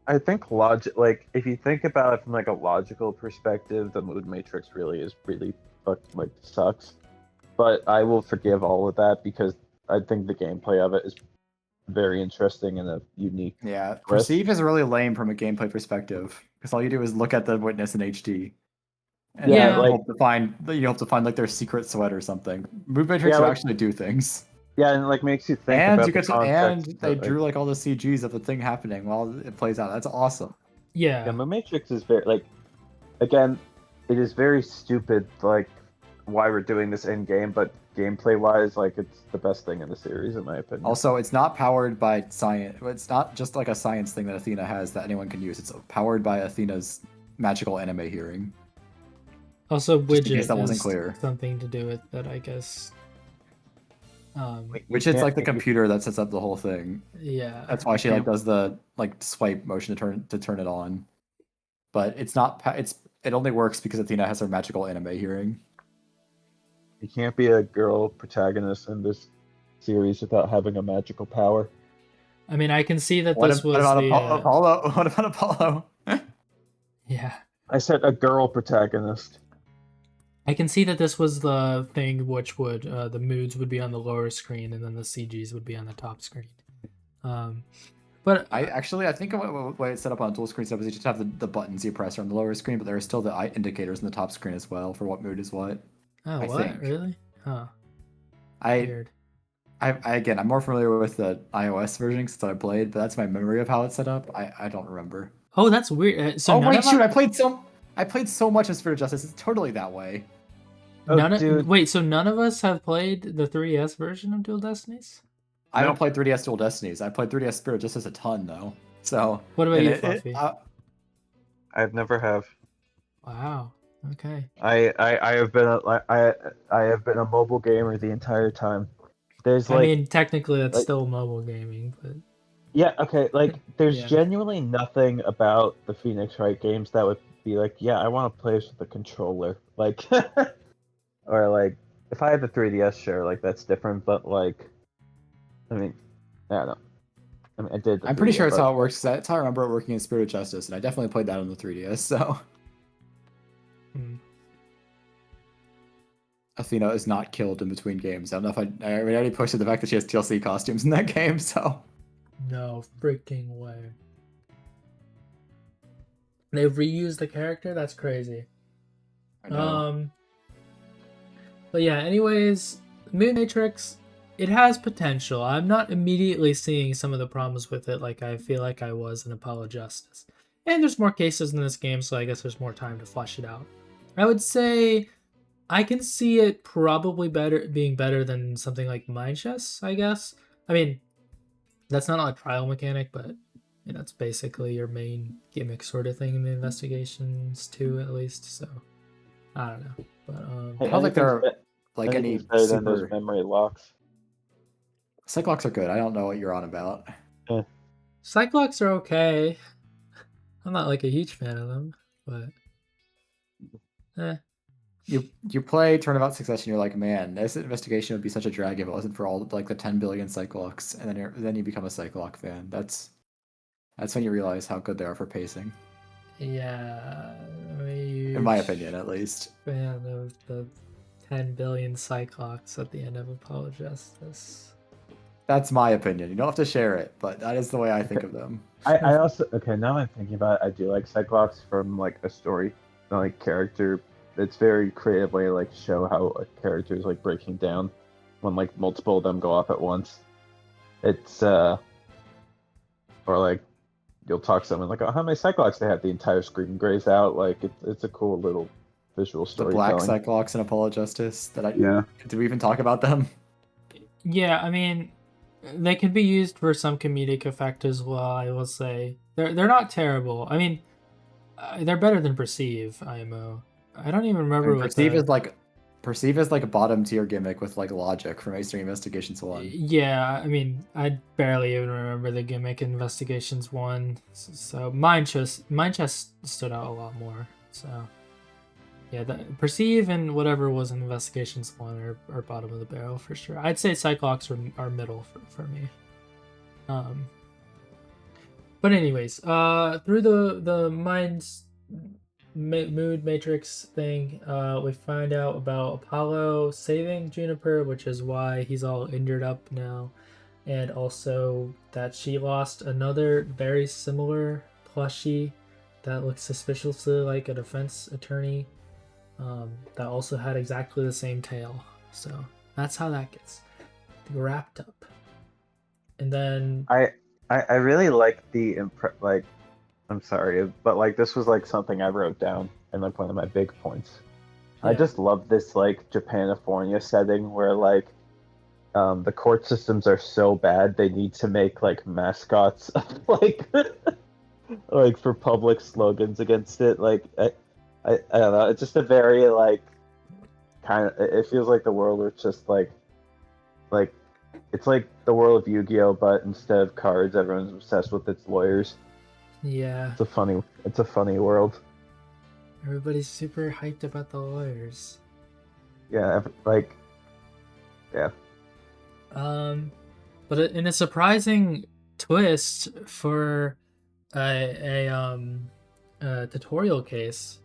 [SPEAKER 2] I think if you think about it from like a logical perspective, the mood matrix really sucks. But I will forgive all of that because I think the gameplay of it is very interesting and a unique.
[SPEAKER 3] Yeah,
[SPEAKER 2] twist.
[SPEAKER 3] perceive is really lame from a gameplay perspective because all you do is look at the witness in HD. And
[SPEAKER 1] Yeah,
[SPEAKER 3] then
[SPEAKER 1] like-
[SPEAKER 3] you hope to find like their secret sweat or something. Move matrix
[SPEAKER 2] Yeah,
[SPEAKER 3] will
[SPEAKER 2] like-
[SPEAKER 3] actually do things.
[SPEAKER 2] Yeah, and like makes you think
[SPEAKER 3] And
[SPEAKER 2] about
[SPEAKER 3] you
[SPEAKER 2] the
[SPEAKER 3] get to, and
[SPEAKER 2] context.
[SPEAKER 3] they drew like all the CGs of the thing happening while it plays out. That's awesome.
[SPEAKER 2] Yeah,
[SPEAKER 1] Yeah,
[SPEAKER 2] the Matrix is very again, it is very stupid like why we're doing this in game, but gameplay wise, like it's the best thing in the series in my opinion.
[SPEAKER 3] Also, it's not powered by science. It's not just like a science thing that Athena has that anyone can use. It's powered by Athena's magical anime hearing.
[SPEAKER 1] also
[SPEAKER 3] Just in case
[SPEAKER 1] widget
[SPEAKER 3] that wasn't
[SPEAKER 1] is
[SPEAKER 3] clear.
[SPEAKER 1] something to do with that, I guess.
[SPEAKER 3] Which is like the computer that sets up the whole thing.
[SPEAKER 1] Yeah,
[SPEAKER 3] That's why she like does the like swipe motion to turn it on. But it's not. It only works because Athena has her magical anime hearing.
[SPEAKER 2] You can't be a girl protagonist in this series without having a magical power.
[SPEAKER 1] I mean, I can see that
[SPEAKER 3] What
[SPEAKER 1] this was
[SPEAKER 3] about
[SPEAKER 1] the
[SPEAKER 3] Apollo? What about Apollo?
[SPEAKER 1] yeah.
[SPEAKER 2] I said a girl protagonist.
[SPEAKER 1] I can see that this was the thing which would the moods would be on the lower screen and then the CGs would be on the top screen. But
[SPEAKER 3] I think the way it's set up on dual screen stuff is you just have the buttons you press on the lower screen, but there are still the eye indicators in the top screen as well for what mood is what.
[SPEAKER 1] oh,
[SPEAKER 3] I
[SPEAKER 1] what
[SPEAKER 3] think.
[SPEAKER 1] really? Huh.
[SPEAKER 3] I
[SPEAKER 1] Weird.
[SPEAKER 3] again, I'm more familiar with the iOS version since I played, but that's my memory of how it's set up. I don't remember.
[SPEAKER 1] Oh, that's weird. So
[SPEAKER 3] Oh
[SPEAKER 1] none
[SPEAKER 3] wait,
[SPEAKER 1] of
[SPEAKER 3] shoot!
[SPEAKER 1] our-
[SPEAKER 3] I played so much of Spirit of Justice. It's totally that way.
[SPEAKER 2] Dude.
[SPEAKER 1] Wait, so none of us have played the 3DS version of Dual Destinies?
[SPEAKER 3] I haven't played 3DS Dual Destinies. I played 3DS Spirit of Justice a ton though. So
[SPEAKER 1] What about
[SPEAKER 3] and
[SPEAKER 1] you, Fluffy?
[SPEAKER 2] I've never have.
[SPEAKER 1] Wow. Okay.
[SPEAKER 2] I have been I have been a mobile gamer the entire time. There's
[SPEAKER 1] I mean, technically that's
[SPEAKER 2] like-
[SPEAKER 1] still mobile gaming, but
[SPEAKER 2] yeah, okay, there's
[SPEAKER 1] Yeah.
[SPEAKER 2] genuinely nothing about the Phoenix Wright games that would be like, yeah, I want to play this with a controller. Like or like if I had the 3DS, sure, that's different, but I mean, I don't know. I mean, I did.
[SPEAKER 3] I'm pretty
[SPEAKER 2] 3DS,
[SPEAKER 3] sure it's
[SPEAKER 2] but-
[SPEAKER 3] how it works. 'Cause that's how I remember it working in Spirit of Justice, and I definitely played that on the 3DS. So
[SPEAKER 1] hmm.
[SPEAKER 3] Athena is not killed in between games. I don't know if I already posted the fact that she has TLC costumes in that game. So
[SPEAKER 1] No freaking way. They've reused the character? That's crazy.
[SPEAKER 3] I know.
[SPEAKER 1] But yeah, anyways, Moon Matrix, it has potential. I'm not immediately seeing some of the problems with it like I feel like I was in Apollo Justice. And there's more cases in this game, so I guess there's more time to flesh it out. I would say I can see it probably being better than something like Mind Chess, I guess. I mean, that's not a trial mechanic, but that's basically your main gimmick sort of thing in the investigations too, at least. So I don't know, but
[SPEAKER 3] I don't think there are like any
[SPEAKER 2] anything's better than
[SPEAKER 3] super.
[SPEAKER 2] those memory locks.
[SPEAKER 3] Cyclocks are good. I don't know what you're on about.
[SPEAKER 1] Cyclocks are okay. I'm not like a huge fan of them, but
[SPEAKER 3] You play Turnabout Succession, you're like, man, this investigation would be such a drag if it wasn't for all like the 10 billion Cyclocks, and then you become a Cyclock fan. That's when you realize how good they are for pacing.
[SPEAKER 1] yeah,
[SPEAKER 3] In my opinion, at least.
[SPEAKER 1] fan of the 10 billion Cyclocks at the end of Apollo Justice.
[SPEAKER 3] That's my opinion. You don't have to share it, but that is the way I think of them.
[SPEAKER 2] I also now I'm thinking about it, I do like Cyclops from a story, character. It's very creative way to show how a character is breaking down when multiple of them go off at once. It's or you'll talk to someone oh, how many Cyclops they have, the entire screen grays out. It's a cool little visual
[SPEAKER 3] The
[SPEAKER 2] story.
[SPEAKER 3] Black Cyclocks in Apollo Justice.
[SPEAKER 2] Yeah.
[SPEAKER 3] Did we even talk about them?
[SPEAKER 1] Yeah, I mean, they can be used for some comedic effect as well. I will say they're not terrible. I mean, they're better than Perceive IMO. I don't even remember what
[SPEAKER 3] Perceive Perceive as like a bottom tier gimmick with like logic from Ace Attorney Investigations 1.
[SPEAKER 1] Yeah, I mean, I barely even remember the gimmick Investigations 1, so mine just stood out a lot more. So yeah, Perceive and whatever was in Investigations 1 are bottom of the barrel for sure. I'd say Cyclops are middle for me. But anyways, through the mind's mood matrix thing, we find out about Apollo saving Juniper, which is why he's all injured up now, and also that she lost another very similar plushie that looks suspiciously like a defense attorney, that also had exactly the same tail. So that's how that gets wrapped up. And then
[SPEAKER 2] I really like the like, I'm sorry, but like this was like something I wrote down and like one of my big points. I
[SPEAKER 1] Yeah.
[SPEAKER 2] just love this like Japanifornia setting where like the court systems are so bad they need to make like mascots like like for public slogans against it. Like I don't know, it's just a very like kind of, it feels like the world is just like it's like the world of Yu-Gi-Oh, but instead of cards everyone's obsessed with its lawyers.
[SPEAKER 1] yeah,
[SPEAKER 2] It's a funny world.
[SPEAKER 1] everybody's super hyped about the lawyers.
[SPEAKER 2] Yeah, like, yeah.
[SPEAKER 1] But in a surprising twist for a tutorial case,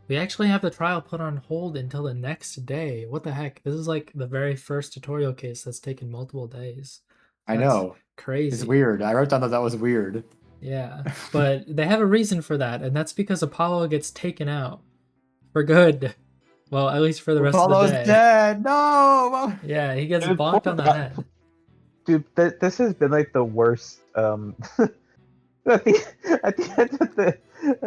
[SPEAKER 1] we actually have the trial put on hold until the next day. What the heck? This is like the very first tutorial case that's taken multiple days.
[SPEAKER 3] I
[SPEAKER 1] That's
[SPEAKER 3] know.
[SPEAKER 1] crazy.
[SPEAKER 3] It's weird. I wrote down that was weird.
[SPEAKER 1] Yeah, but they have a reason for that, and that's because Apollo gets taken out for good. Well, at least for the rest of the
[SPEAKER 3] Apollo's
[SPEAKER 1] day.
[SPEAKER 3] dead. No.
[SPEAKER 1] Yeah, he gets
[SPEAKER 2] Dude,
[SPEAKER 1] bonked
[SPEAKER 2] poor
[SPEAKER 1] on the
[SPEAKER 2] guy.
[SPEAKER 1] head.
[SPEAKER 2] Dude, this has been like the worst. At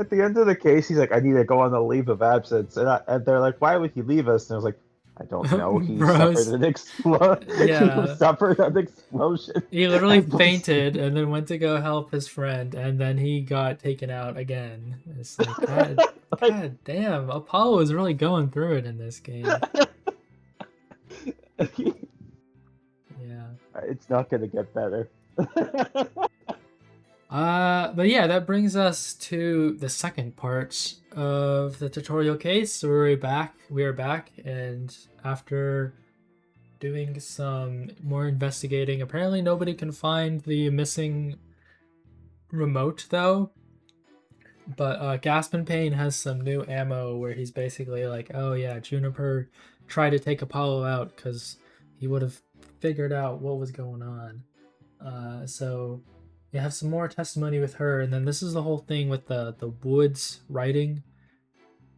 [SPEAKER 2] the end of the case, he's like, "I need to go on a leave of absence," and they're like, "Why would he leave us?" And I was like, "I don't know. He
[SPEAKER 1] Bros.
[SPEAKER 2] suffered an explosion.
[SPEAKER 1] Yeah.
[SPEAKER 2] He suffered an explosion.
[SPEAKER 1] He literally
[SPEAKER 2] I was-
[SPEAKER 1] fainted and then went to go help his friend, and then he got taken out again. It's like, God,
[SPEAKER 2] Like,
[SPEAKER 1] God damn, Apollo is really going through it in this game. Yeah.
[SPEAKER 2] It's not gonna get better.
[SPEAKER 1] But yeah, that brings us to the second part of the tutorial case. So we are back, and after doing some more investigating, apparently nobody can find the missing remote though. But Gaspin Payne has some new ammo where he's basically like, oh yeah, Juniper tried to take Apollo out because he would have figured out what was going on. So you have some more testimony with her, and then this is the whole thing with the woods writing,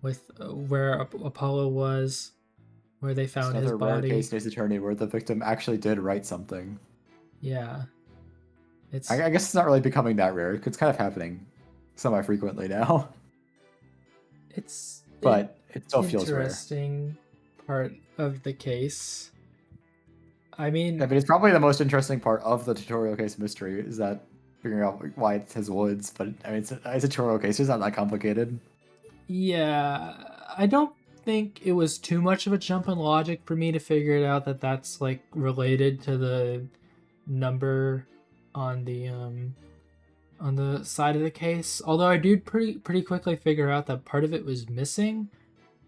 [SPEAKER 1] with where Apollo was, where they found his
[SPEAKER 3] Another rare
[SPEAKER 1] body.
[SPEAKER 3] case in Ace Attorney where the victim actually did write something.
[SPEAKER 1] Yeah, it's
[SPEAKER 3] I guess it's not really becoming that rare. It's kind of happening semi-frequently now.
[SPEAKER 1] it's
[SPEAKER 3] But it still feels rare.
[SPEAKER 1] interesting part of the case. I mean,
[SPEAKER 3] it's probably the most interesting part of the tutorial case mystery is that figuring out why it says woods. But I mean, it's a tutorial case. It's not that complicated.
[SPEAKER 1] yeah, I don't think it was too much of a jump in logic for me to figure it out that that's like related to the number on the side of the case. Although I did pretty quickly figure out that part of it was missing,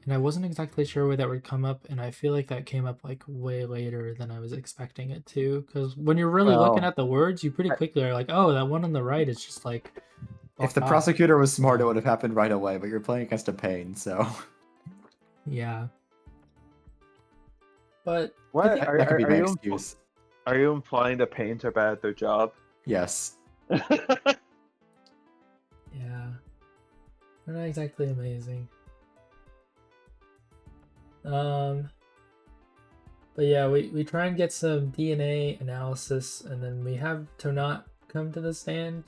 [SPEAKER 1] and I wasn't exactly sure where that would come up, and I feel like that came up like way later than I was expecting it to, because when you're really looking at the words, you pretty quickly are like, oh, that one on the right is just like
[SPEAKER 3] If the
[SPEAKER 1] off.
[SPEAKER 3] prosecutor was smart, it would have happened right away, but you're playing against a Payne, so...
[SPEAKER 1] Yeah. But
[SPEAKER 2] What
[SPEAKER 3] that could be my excuse.
[SPEAKER 2] Are you implying the Paynes are bad at their job?
[SPEAKER 3] Yes.
[SPEAKER 1] yeah, they're not exactly amazing. But yeah, we try and get some DNA analysis, and then we have Tonat come to the stand.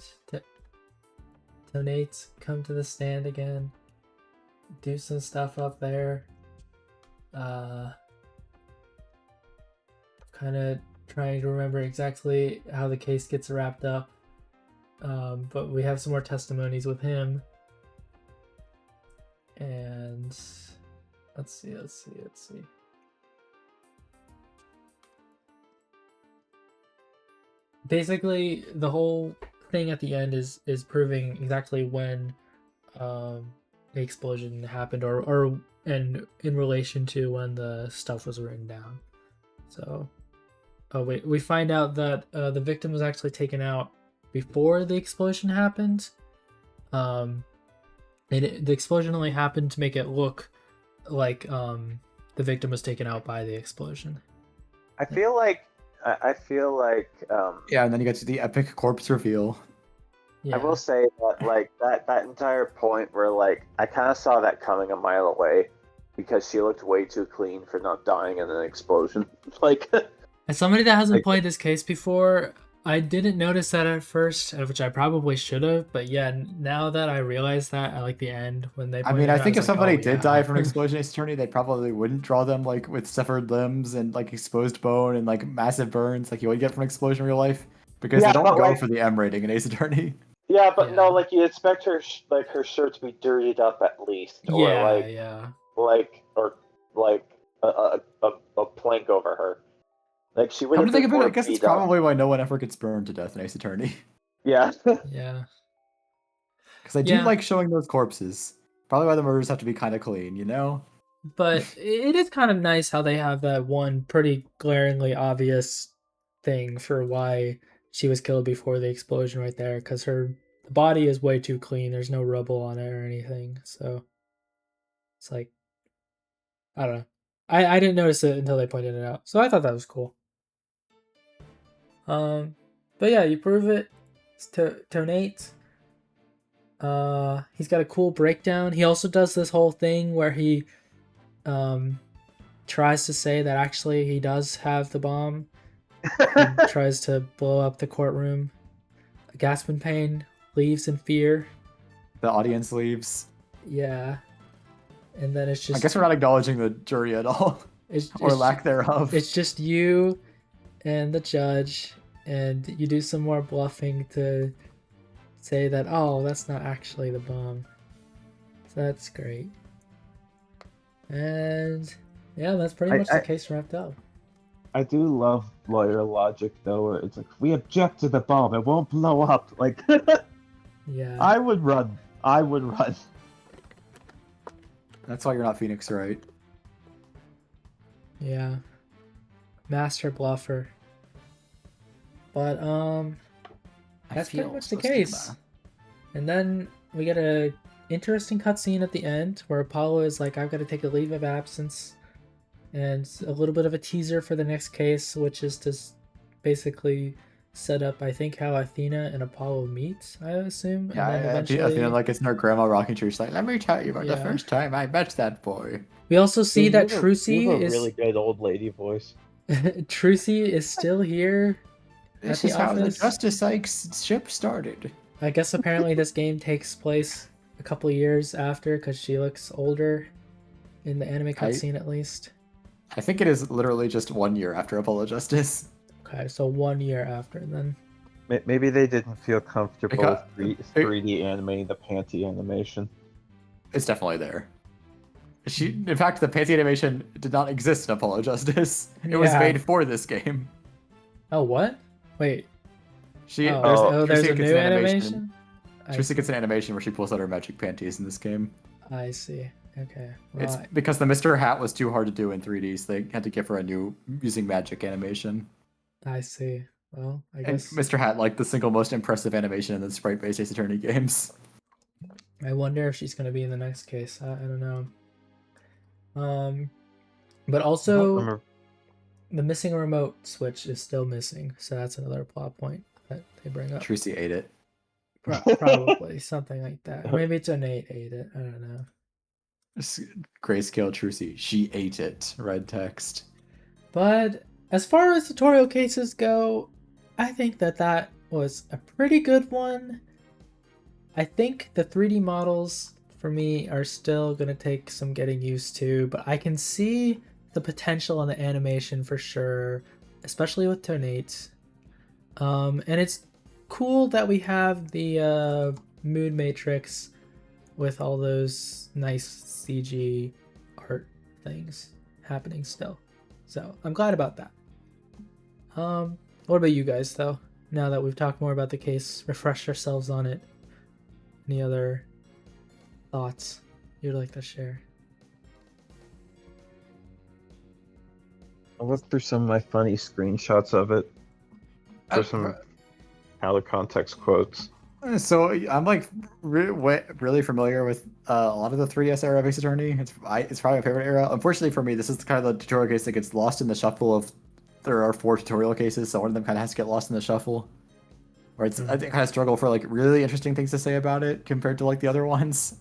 [SPEAKER 1] Tonate come to the stand again. Do some stuff up there. Kind of trying to remember exactly how the case gets wrapped up. But we have some more testimonies with him. And let's see. basically the whole thing at the end is proving exactly when the explosion happened, or and in relation to when the stuff was written down. So, oh wait, we find out that the victim was actually taken out before the explosion happened. The explosion only happened to make it look like the victim was taken out by the explosion.
[SPEAKER 4] I feel like
[SPEAKER 3] Yeah, and then you get to the epic corpse reveal.
[SPEAKER 1] Yeah.
[SPEAKER 4] I will say that like that entire point where like I kind of saw that coming a mile away because she looked way too clean for not dying in an explosion. Like,
[SPEAKER 1] As somebody that hasn't
[SPEAKER 4] Like-
[SPEAKER 1] played this case before, I didn't notice that at first, which I probably should have. But yeah, now that I realize that, I like the end when they.
[SPEAKER 3] I mean, I think if
[SPEAKER 1] was like,
[SPEAKER 3] somebody
[SPEAKER 1] oh,
[SPEAKER 3] did
[SPEAKER 1] yeah.
[SPEAKER 3] die from an explosion Ace Attorney, they probably wouldn't draw them like with severed limbs and like exposed bone and like massive burns like you would get from an explosion in real life, because
[SPEAKER 4] Yeah,
[SPEAKER 3] they don't
[SPEAKER 4] but,
[SPEAKER 3] go
[SPEAKER 4] like-
[SPEAKER 3] for the M rating in Ace Attorney.
[SPEAKER 4] yeah, but
[SPEAKER 1] Yeah.
[SPEAKER 4] no, like you expect her like her shirt to be dirtied up at least, or
[SPEAKER 1] Yeah,
[SPEAKER 4] like
[SPEAKER 1] yeah.
[SPEAKER 4] a plank over her. Like she would
[SPEAKER 3] Come
[SPEAKER 4] have
[SPEAKER 3] to think
[SPEAKER 4] been
[SPEAKER 3] of it,
[SPEAKER 4] more
[SPEAKER 3] I guess it's
[SPEAKER 4] beat up.
[SPEAKER 3] probably why no one ever gets burned to death in Ace Attorney.
[SPEAKER 4] Yeah.
[SPEAKER 1] Yeah.
[SPEAKER 3] Because I do
[SPEAKER 1] Yeah.
[SPEAKER 3] like showing those corpses. Probably why the murders have to be kind of clean, you know?
[SPEAKER 1] But it is kind of nice how they have that one pretty glaringly obvious thing for why she was killed before the explosion right there, because her body is way too clean. There's no rubble on it or anything. So it's like, I don't know. I didn't notice it until they pointed it out. So I thought that was cool. But yeah, you prove it. It's Tonate. He's got a cool breakdown. He also does this whole thing where he tries to say that actually he does have the bomb. And tries to blow up the courtroom. Gasp in pain, leaves in fear.
[SPEAKER 3] The audience leaves.
[SPEAKER 1] Yeah. And then it's just
[SPEAKER 3] I guess we're not acknowledging the jury at all,
[SPEAKER 1] it's,
[SPEAKER 3] or
[SPEAKER 1] it's,
[SPEAKER 3] lack thereof.
[SPEAKER 1] it's just you and the judge, and you do some more bluffing to say that, oh, that's not actually the bomb. So that's great. And yeah, that's pretty much the case wrapped up.
[SPEAKER 2] I do love lawyer logic though, where it's like, we object to the bomb, it won't blow up. Like,
[SPEAKER 1] Yeah.
[SPEAKER 2] I would run.
[SPEAKER 3] That's why you're not Phoenix Wright.
[SPEAKER 1] Yeah. Master bluffer. But that's pretty much the case. And then we get a interesting cutscene at the end where Apollo is like, I've got to take a leave of absence, and a little bit of a teaser for the next case, which is to basically set up, I think, how Athena and Apollo meet, I assume.
[SPEAKER 3] Yeah,
[SPEAKER 1] and then
[SPEAKER 3] eventually... Athena like it's in her grandma rocking chair. She's like, let me tell you about the
[SPEAKER 1] Yeah.
[SPEAKER 3] first time I met that boy.
[SPEAKER 1] we also see that
[SPEAKER 4] You
[SPEAKER 1] Trucy
[SPEAKER 4] have a
[SPEAKER 1] is
[SPEAKER 4] really good old lady voice.
[SPEAKER 1] Trucy is still here.
[SPEAKER 3] This
[SPEAKER 1] At
[SPEAKER 3] is
[SPEAKER 1] the
[SPEAKER 3] how the
[SPEAKER 1] office?
[SPEAKER 3] Justice Sykes ship started.
[SPEAKER 1] I guess apparently this game takes place a couple years after, because she looks older in the anime cutscene at least.
[SPEAKER 3] I think it is literally just 1 year after Apollo Justice.
[SPEAKER 1] Okay, so 1 year after then.
[SPEAKER 2] Maybe they didn't feel comfortable
[SPEAKER 3] Because-
[SPEAKER 2] with 3D animating the panty animation.
[SPEAKER 3] It's definitely there. In fact, the panty animation did not exist in Apollo Justice. It was
[SPEAKER 1] Yeah.
[SPEAKER 3] made for this game.
[SPEAKER 1] Oh, what? Wait.
[SPEAKER 3] There's
[SPEAKER 1] There's
[SPEAKER 3] Trucy
[SPEAKER 1] a
[SPEAKER 3] gets
[SPEAKER 1] new
[SPEAKER 3] an
[SPEAKER 1] animation?
[SPEAKER 3] Trucy gets an animation where she pulls out her magic panties in this game.
[SPEAKER 1] I see. Okay. Well,
[SPEAKER 3] It's because the Mr. Hat was too hard to do in 3D, so they had to give her a new using magic animation.
[SPEAKER 1] I see. Well, I
[SPEAKER 3] And
[SPEAKER 1] guess
[SPEAKER 3] Mr. Hat, like the single most impressive animation in the sprite-based Ace Attorney games.
[SPEAKER 1] I wonder if she's gonna be in the next case. I don't know. But also the missing remote switch is still missing, so that's another plot point that they bring up.
[SPEAKER 3] Trucy ate it.
[SPEAKER 1] Probably something like that. Or maybe it's Nate ate it. I don't know.
[SPEAKER 3] Grayscale Trucy. She ate it. Red text.
[SPEAKER 1] But as far as tutorial cases go, I think that was a pretty good one. I think the 3D models for me are still going to take some getting used to, but I can see the potential in the animation for sure, especially with Tonate. And it's cool that we have the moon matrix with all those nice CG art things happening still. So I'm glad about that. What about you guys though? now that we've talked more about the case, refreshed ourselves on it? Any other thoughts you'd like to share?
[SPEAKER 2] I'll look through some of my funny screenshots of it for some out of context quotes.
[SPEAKER 3] So I'm like really familiar with a lot of the 3DS era of Ace Attorney. It's probably my favorite era. Unfortunately for me, this is kind of the tutorial case that gets lost in the shuffle of. There are 4 tutorial cases, so one of them kind of has to get lost in the shuffle. Or it's I kind of struggle for like really interesting things to say about it compared to like the other ones.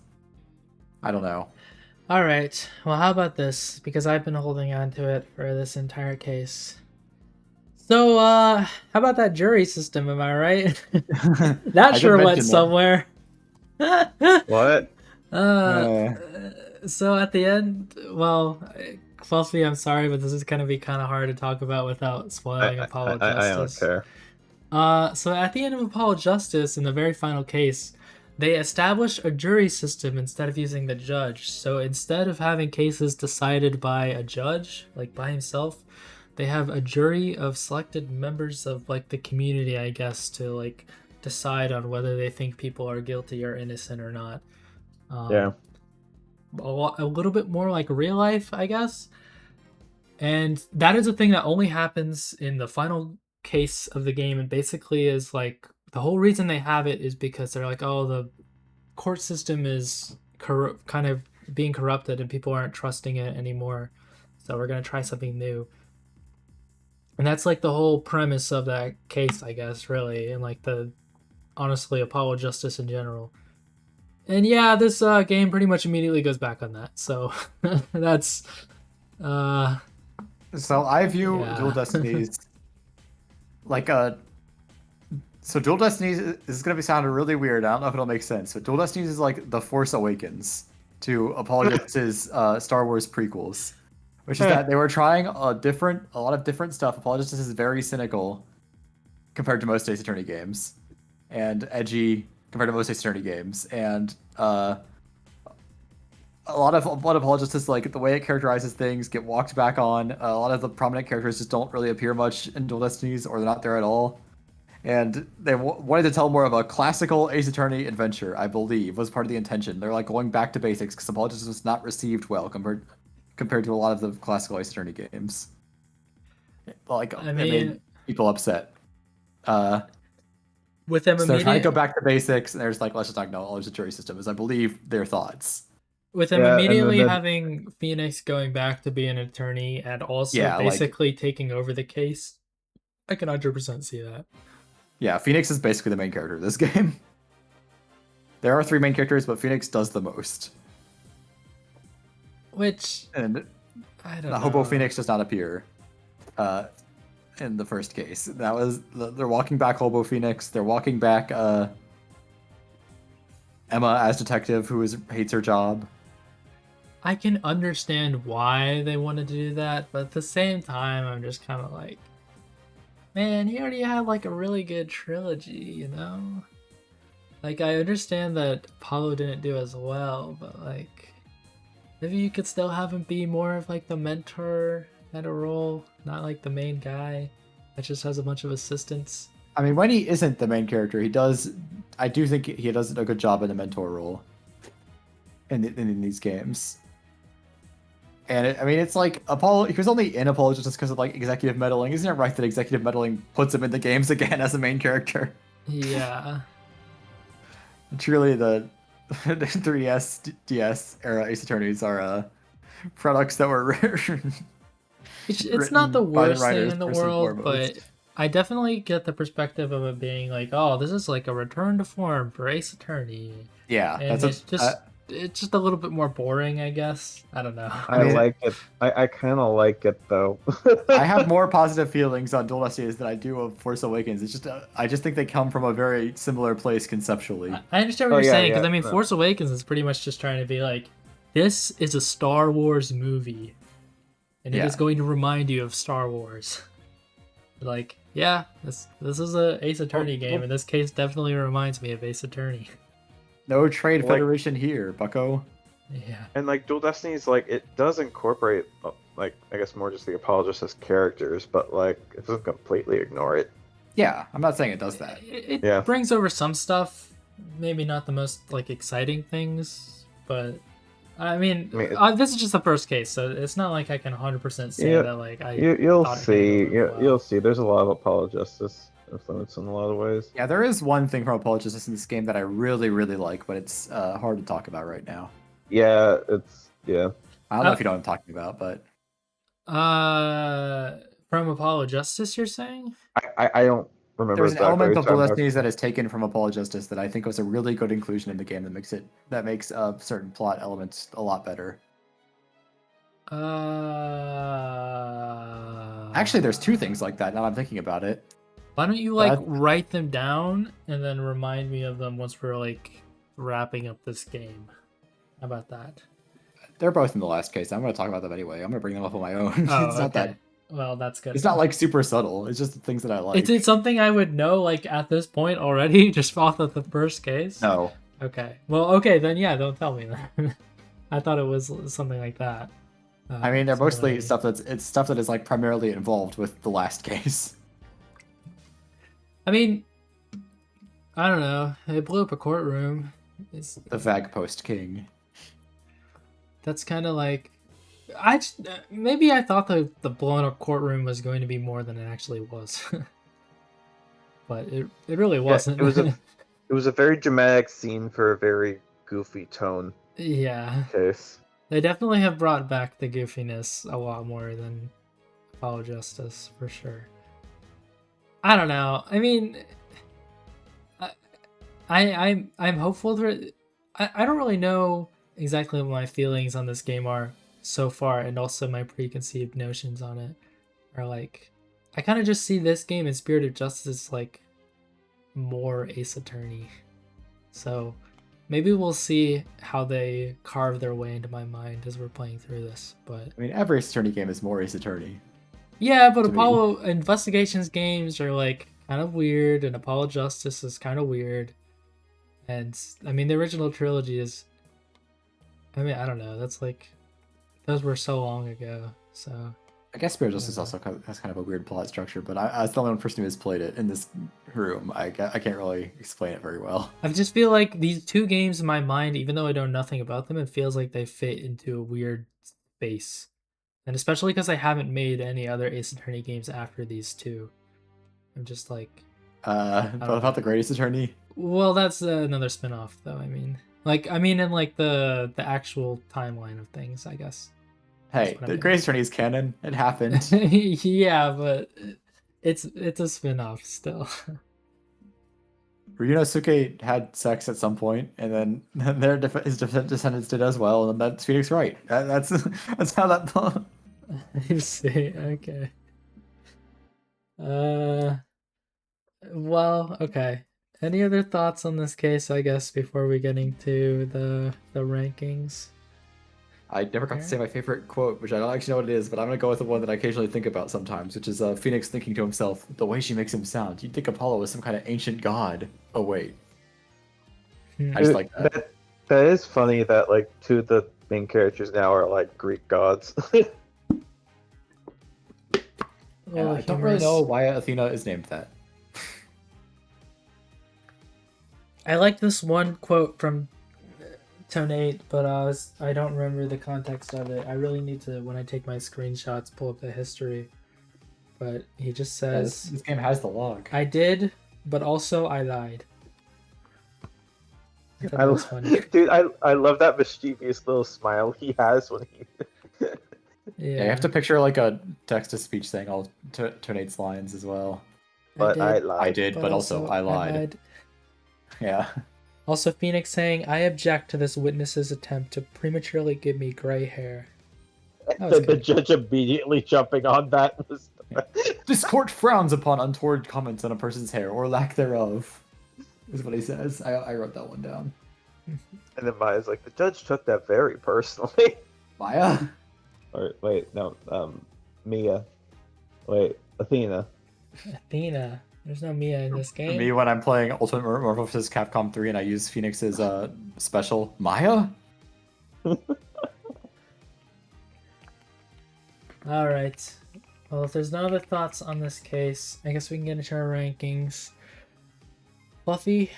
[SPEAKER 3] I don't know.
[SPEAKER 1] All right. Well, how about this? Because I've been holding on to it for this entire case. So, how about that jury system? Am I right? That sure went somewhere.
[SPEAKER 2] What?
[SPEAKER 1] So at the end, well, Fluffy, I'm sorry, but this is gonna be kind of hard to talk about without spoiling Apollo Justice.
[SPEAKER 2] I don't care.
[SPEAKER 1] So at the end of Apollo Justice, in the very final case, they established a jury system instead of using the judge. So instead of having cases decided by a judge, like by himself, they have a jury of selected members of like the community, I guess, to like decide on whether they think people are guilty or innocent or not.
[SPEAKER 2] Yeah.
[SPEAKER 1] A little bit more like real life, I guess. And that is a thing that only happens in the final case of the game, and basically is like the whole reason they have it is because they're like, oh, the court system is kind of being corrupted and people aren't trusting it anymore, so we're going to try something new. And that's like the whole premise of that case, I guess, really, and like the honestly Apollo Justice in general. And yeah, this game pretty much immediately goes back on that, so that's
[SPEAKER 3] So I view Dual Destinies like a. So Dual Destinies is going to be sounding really weird. I don't know if it'll make sense, but Dual Destinies is like the Force Awakens to Apollo Justice's Star Wars prequels, which is that they were trying a lot of different stuff. Apollo Justice is very cynical compared to most Ace Attorney games, and edgy compared to most Ace Attorney games, and a lot of Apollo Justice, like the way it characterizes things, get walked back on. A lot of the prominent characters just don't really appear much in Dual Destinies, or they're not there at all. And they wanted to tell more of a classical Ace Attorney adventure, I believe, was part of the intention. They're like going back to basics because Apollo Justice was not received well compared to a lot of the classical Ace Attorney games. Like, it made people upset.
[SPEAKER 1] With them,
[SPEAKER 3] so they're trying to go back to basics, and they're just like, let's just acknowledge the jury system, as I believe their thoughts.
[SPEAKER 1] With them immediately having Phoenix going back to be an attorney and also basically taking over the case, I can 100% see that.
[SPEAKER 3] Yeah, Phoenix is basically the main character of this game. There are 3 main characters, but Phoenix does the most.
[SPEAKER 1] Which,
[SPEAKER 3] and
[SPEAKER 1] I don't know.
[SPEAKER 3] Hobo Phoenix does not appear in the first case. That was they're walking back Hobo Phoenix. They're walking back Emma as detective, who hates her job.
[SPEAKER 1] I can understand why they wanted to do that, but at the same time, I'm just kind of like, man, he already had like a really good trilogy, you know? Like, I understand that Apollo didn't do as well, but like, maybe you could still have him be more of like the mentor kind of role, not like the main guy that just has a bunch of assistants.
[SPEAKER 3] I mean, when he isn't the main character, I do think he does a good job in the mentor role in these games. And it's like Apollo. He was only in Apollo just because of like executive meddling. Isn't it right that executive meddling puts him in the games again as a main character?
[SPEAKER 1] Yeah.
[SPEAKER 3] Truly, the 3DS, DS era Ace Attorneys are products that were
[SPEAKER 1] it's not the worst thing in the world, but I definitely get the perspective of it being like, oh, this is like a return to form for Ace Attorney.
[SPEAKER 3] Yeah,
[SPEAKER 1] and it's just a little bit more boring, I guess. I don't know.
[SPEAKER 2] I like it. I kind of like it though.
[SPEAKER 3] I have more positive feelings on Dual Destinies than I do of Force Awakens. It's just I just think they come from a very similar place conceptually.
[SPEAKER 1] I understand what you're saying, because Force Awakens is pretty much just trying to be like, this is a Star Wars movie, and it is going to remind you of Star Wars. Like, yeah, this is a Ace Attorney game, and this case definitely reminds me of Ace Attorney.
[SPEAKER 3] No Trade Federation here, bucko.
[SPEAKER 1] Yeah.
[SPEAKER 2] And like Dual Destinies, like it does incorporate like I guess more just the Apollo Justice characters, but like it doesn't completely ignore it.
[SPEAKER 3] Yeah, I'm not saying it does that.
[SPEAKER 1] It
[SPEAKER 2] Yeah.
[SPEAKER 1] brings over some stuff, maybe not the most like exciting things, but I mean, this is just the first case, so it's not like I can 100% say
[SPEAKER 2] Yeah,
[SPEAKER 1] that like I
[SPEAKER 2] you'll
[SPEAKER 1] thought it
[SPEAKER 2] see.
[SPEAKER 1] handled it
[SPEAKER 2] You'll
[SPEAKER 1] well.
[SPEAKER 2] see. There's a lot of apologists influence in a lot of ways.
[SPEAKER 3] Yeah, there is one thing from Apologists in this game that I really, really like, but it's hard to talk about right now.
[SPEAKER 2] Yeah,
[SPEAKER 3] I don't know if you know what I'm talking about, but
[SPEAKER 1] From Apollo Justice, you're saying?
[SPEAKER 2] I don't remember
[SPEAKER 3] there's an
[SPEAKER 2] exactly.
[SPEAKER 3] element of the
[SPEAKER 2] what
[SPEAKER 3] Destinies that is taken from Apologists that I think was a really good inclusion in the game that makes certain plot elements a lot better. Actually, there's two things like that. Now I'm thinking about it.
[SPEAKER 1] Why don't you like write them down and then remind me of them once we're like wrapping up this game? How about that?
[SPEAKER 3] They're both in the last case. I'm going to talk about them anyway. I'm going to bring them up on my own.
[SPEAKER 1] Oh,
[SPEAKER 3] It's not
[SPEAKER 1] okay.
[SPEAKER 3] that.
[SPEAKER 1] Well, that's good.
[SPEAKER 3] It's not like super subtle. It's just the things that I like.
[SPEAKER 1] It's something I would know like at this point already, just off of the first case.
[SPEAKER 3] No.
[SPEAKER 1] Okay. Well, okay then. Yeah, don't tell me that. I thought it was something like that.
[SPEAKER 3] I mean, they're mostly
[SPEAKER 1] like...
[SPEAKER 3] stuff that is like primarily involved with the last case.
[SPEAKER 1] I mean, I don't know. It blew up a courtroom. It's
[SPEAKER 3] the Vagpost King.
[SPEAKER 1] That's kind of like, maybe I thought the blown up courtroom was going to be more than it actually was, but it really wasn't.
[SPEAKER 2] It was a very dramatic scene for a very goofy tone.
[SPEAKER 1] Yeah.
[SPEAKER 2] Case.
[SPEAKER 1] They definitely have brought back the goofiness a lot more than Apollo Justice for sure. I don't know. I mean, I'm hopeful for it. I don't really know exactly what my feelings on this game are so far, and also my preconceived notions on it are like, I kind of just see this game in Spirit of Justice as like more Ace Attorney. So maybe we'll see how they carve their way into my mind as we're playing through this. But
[SPEAKER 3] I mean, every Ace Attorney game is more Ace Attorney.
[SPEAKER 1] Yeah, but Apollo Investigations games are like kind of weird, and Apollo Justice is kind of weird. And I mean, the original trilogy is, I mean, I don't know. That's like, those were so long ago. So
[SPEAKER 3] I guess Spirit of Justice also has kind of a weird plot structure, but I was the only one person who has played it in this room. I can't really explain it very well.
[SPEAKER 1] I just feel like these two games in my mind, even though I know nothing about them, it feels like they fit into a weird space. And especially because I haven't made any other Ace Attorney games after these two. I'm just like...
[SPEAKER 3] But about the Greatest Attorney?
[SPEAKER 1] Well, that's another spin-off, though, I mean. Like, I mean in, like, the actual timeline of things, I guess.
[SPEAKER 3] Hey, the Greatest Attorney is canon. It happened.
[SPEAKER 1] Yeah, but it's a spin-off still.
[SPEAKER 3] Ryunosuke had sex at some point, and then his descendants did as well, and that's Phoenix Wright. That's how that...
[SPEAKER 1] You see, okay. Well, okay. Any other thoughts on this case, I guess, before we get into the rankings?
[SPEAKER 3] I never got to say my favorite quote, which I don't actually know what it is, but I'm going to go with the one that I occasionally think about sometimes, which is Phoenix thinking to himself, the way she makes him sound. You'd think Apollo was some kind of ancient god. Oh, wait. I just like that.
[SPEAKER 2] That is funny that, like, two of the main characters now are, like, Greek gods.
[SPEAKER 3] Yeah, I don't really know why Athena is named that.
[SPEAKER 1] I like this one quote from Tonate, but I don't remember the context of it. I really need to, when I take my screenshots, pull up the history. But he just says...
[SPEAKER 3] This game has the log.
[SPEAKER 1] I did, but also I lied. I was funny.
[SPEAKER 2] Dude, I love that mischievous little smile he has when he...
[SPEAKER 3] Yeah, you have to picture like a text-to-speech saying all Tonate's lines as well.
[SPEAKER 2] But I lied.
[SPEAKER 3] I did, but also I lied. Yeah.
[SPEAKER 1] Also, Phoenix saying, I object to this witness's attempt to prematurely give me gray hair.
[SPEAKER 2] The judge immediately jumping on that was...
[SPEAKER 3] This court frowns upon untoward comments on a person's hair, or lack thereof, is what he says. I wrote that one down.
[SPEAKER 2] And then Maya's like, the judge took that very personally.
[SPEAKER 3] Maya?
[SPEAKER 2] Or, wait, no, Mia. Wait, Athena.
[SPEAKER 1] Athena. There's no Mia in this game.
[SPEAKER 3] Me when I'm playing Ultimate Marvel vs. Capcom 3 and I use Phoenix's special Maya?
[SPEAKER 1] Alright. Well, if there's no other thoughts on this case, I guess we can get into our rankings. Fluffy,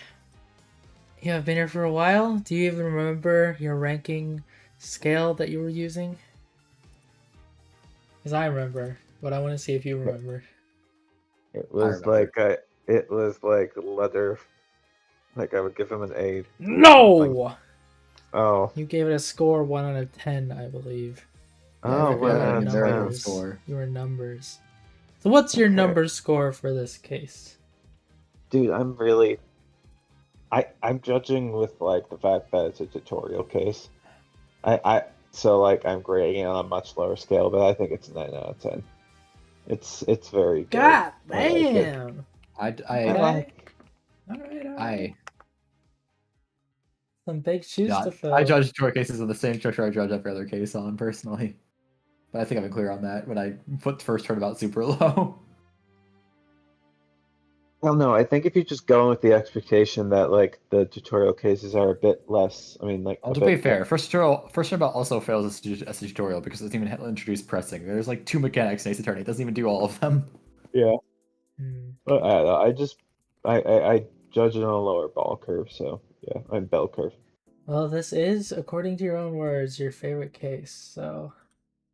[SPEAKER 1] you have been here for a while. Do you even remember your ranking scale that you were using? Because I remember, but I want to see if you remember.
[SPEAKER 5] It was
[SPEAKER 3] remember.
[SPEAKER 5] it was like letter. Like I would give him an A.
[SPEAKER 1] No!
[SPEAKER 5] Oh.
[SPEAKER 1] You gave it a score 1 out of 10, I believe.
[SPEAKER 5] Oh,
[SPEAKER 3] Yeah,
[SPEAKER 1] You
[SPEAKER 5] what
[SPEAKER 1] were
[SPEAKER 3] yeah,
[SPEAKER 5] a
[SPEAKER 3] it's very low
[SPEAKER 1] numbers.
[SPEAKER 3] score.
[SPEAKER 1] You were numbers. So what's your
[SPEAKER 5] Okay.
[SPEAKER 1] number score for this case?
[SPEAKER 5] Dude, I'm judging with like the fact that it's a tutorial case. So like I'm grading it on a much lower scale, but I think it's a 9 out of 10. It's very good.
[SPEAKER 1] God
[SPEAKER 5] I like it.
[SPEAKER 1] damn! Alright. Some big shoes to fill.
[SPEAKER 3] I judge tutorial cases on the same structure I judge every other case on, personally. But I think I've been clear on that when I put the first Turnabout super low.
[SPEAKER 5] Well, no, I think if you just go with the expectation that like the tutorial cases are a bit less, I mean, like
[SPEAKER 3] Well,
[SPEAKER 5] a
[SPEAKER 3] to be
[SPEAKER 5] bit
[SPEAKER 3] fair, first Turnabout also fails as a tutorial because it doesn't even introduce pressing. There's like 2 mechanics in Ace Attorney. It doesn't even do all of them.
[SPEAKER 5] yeah.
[SPEAKER 1] Hmm.
[SPEAKER 5] But I judge it on a lower ball curve, so yeah, I'm bell curve.
[SPEAKER 1] Well, this is, according to your own words, your favorite case. So,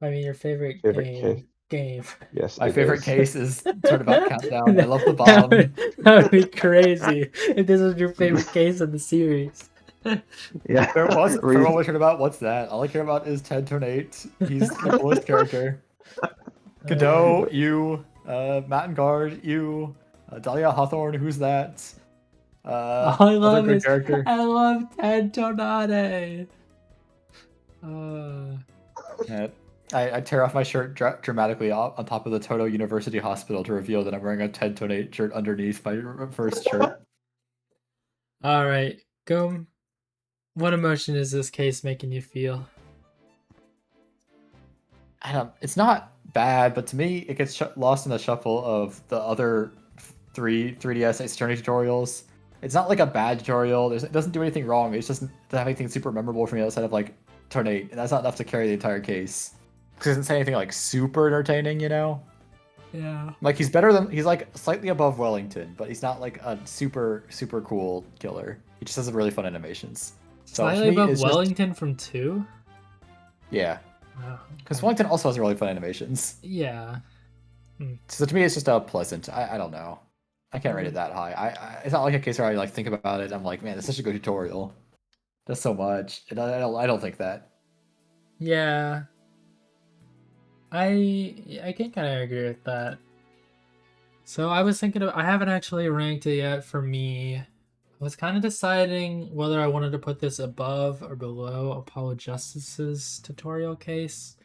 [SPEAKER 1] I mean, your favorite
[SPEAKER 5] Case.
[SPEAKER 1] game.
[SPEAKER 5] Yes,
[SPEAKER 3] My
[SPEAKER 5] it
[SPEAKER 3] favorite
[SPEAKER 5] is.
[SPEAKER 3] case is Turnabout Countdown. I love the
[SPEAKER 1] That
[SPEAKER 3] bomb.
[SPEAKER 1] that would be crazy if this was your favorite case in the series.
[SPEAKER 5] Yeah.
[SPEAKER 3] Farewell Turnabout, what's that? All I care about is Ted Tornate. He's the coolest character. Godot, you. Matt and Guard, you. Dahlia Hawthorne, who's that?
[SPEAKER 1] All I love
[SPEAKER 3] Other good
[SPEAKER 1] is
[SPEAKER 3] character.
[SPEAKER 1] I love Ted Tonade.
[SPEAKER 3] I tear off my shirt dramatically on top of the Toto University Hospital to reveal that I'm wearing a Ted Tonate shirt underneath my first shirt.
[SPEAKER 1] All right, Goomb. What emotion is this case making you feel?
[SPEAKER 3] It's not bad, but to me, it gets lost in the shuffle of the other 3DS Ace Attorney tutorials. It's not like a bad tutorial. It doesn't do anything wrong. It's just doesn't have anything super memorable for me outside of like Tornate, and that's not enough to carry the entire case. Because it doesn't say anything like super entertaining, you know?
[SPEAKER 1] Yeah.
[SPEAKER 3] Like he's like slightly above Wellington, but he's not like a super cool killer. He just has really fun animations. So
[SPEAKER 1] Slightly
[SPEAKER 3] to me,
[SPEAKER 1] above
[SPEAKER 3] it's
[SPEAKER 1] Wellington from 2?
[SPEAKER 3] yeah,
[SPEAKER 1] Wow.
[SPEAKER 3] because Wellington also has really fun animations.
[SPEAKER 1] Yeah.
[SPEAKER 3] So to me, it's just a pleasant. I don't know. I can't rate it that high. It's not like a case where I like think about it. I'm like, man, this is such a good tutorial. That's so much. And I don't think that.
[SPEAKER 1] Yeah. I can kind of agree with that. So I was thinking I haven't actually ranked it yet for me. I was kind of deciding whether I wanted to put this above or below Apollo Justice's tutorial case.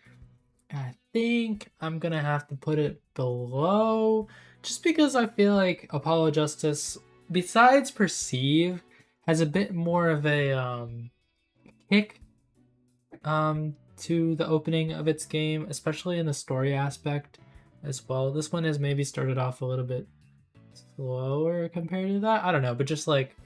[SPEAKER 1] I think I'm gonna have to put it below, just because I feel like Apollo Justice, besides Perceive, has a bit more of a kick to the opening of its game, especially in the story aspect as well. This one has maybe started off a little bit slower compared to that. I don't know, but just like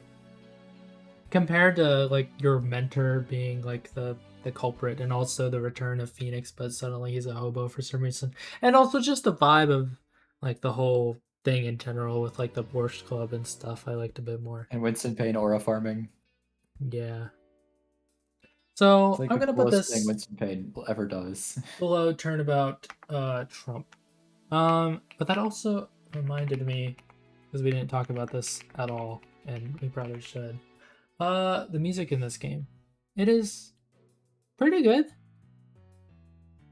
[SPEAKER 1] compared to like your mentor being like the culprit, and also the return of Phoenix, but suddenly he's a hobo for some reason, and also just the vibe of like the whole thing in general with like the Borscht Club and stuff, I liked a bit more.
[SPEAKER 3] And Winston Payne aura farming.
[SPEAKER 1] Yeah. So
[SPEAKER 3] It's like
[SPEAKER 1] I'm
[SPEAKER 3] the
[SPEAKER 1] gonna put
[SPEAKER 3] coolest
[SPEAKER 1] this
[SPEAKER 3] thing Winston Payne ever does.
[SPEAKER 1] below Turnabout Trump. But that also reminded me, because we didn't talk about this at all, and we probably should. The music in this game, it is pretty good.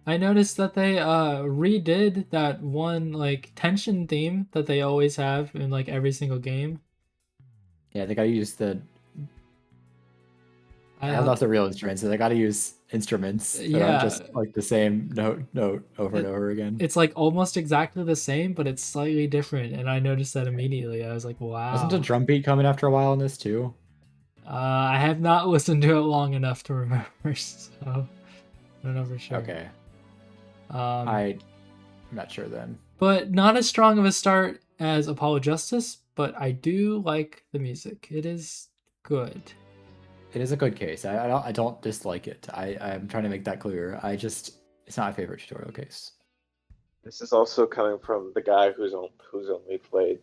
[SPEAKER 1] I noticed that they redid that one like tension theme that they always have in like every single game.
[SPEAKER 3] Yeah, they gotta use the. I don't know if they're real instruments. So they gotta use instruments that aren't just like the same note over and over again.
[SPEAKER 1] It's like almost exactly the same, but it's slightly different, and I noticed that immediately. I was like, wow.
[SPEAKER 3] Wasn't a drum beat coming after a while in this too?
[SPEAKER 1] I have not listened to it long enough to remember, so I don't know for sure.
[SPEAKER 3] Okay. I'm not sure then.
[SPEAKER 1] But not as strong of a start as Apollo Justice, but I do like the music. It is good.
[SPEAKER 3] It is a good case. I don't dislike it. I'm trying to make that clear. It's not my favorite tutorial case.
[SPEAKER 5] This is also coming from the guy who's only played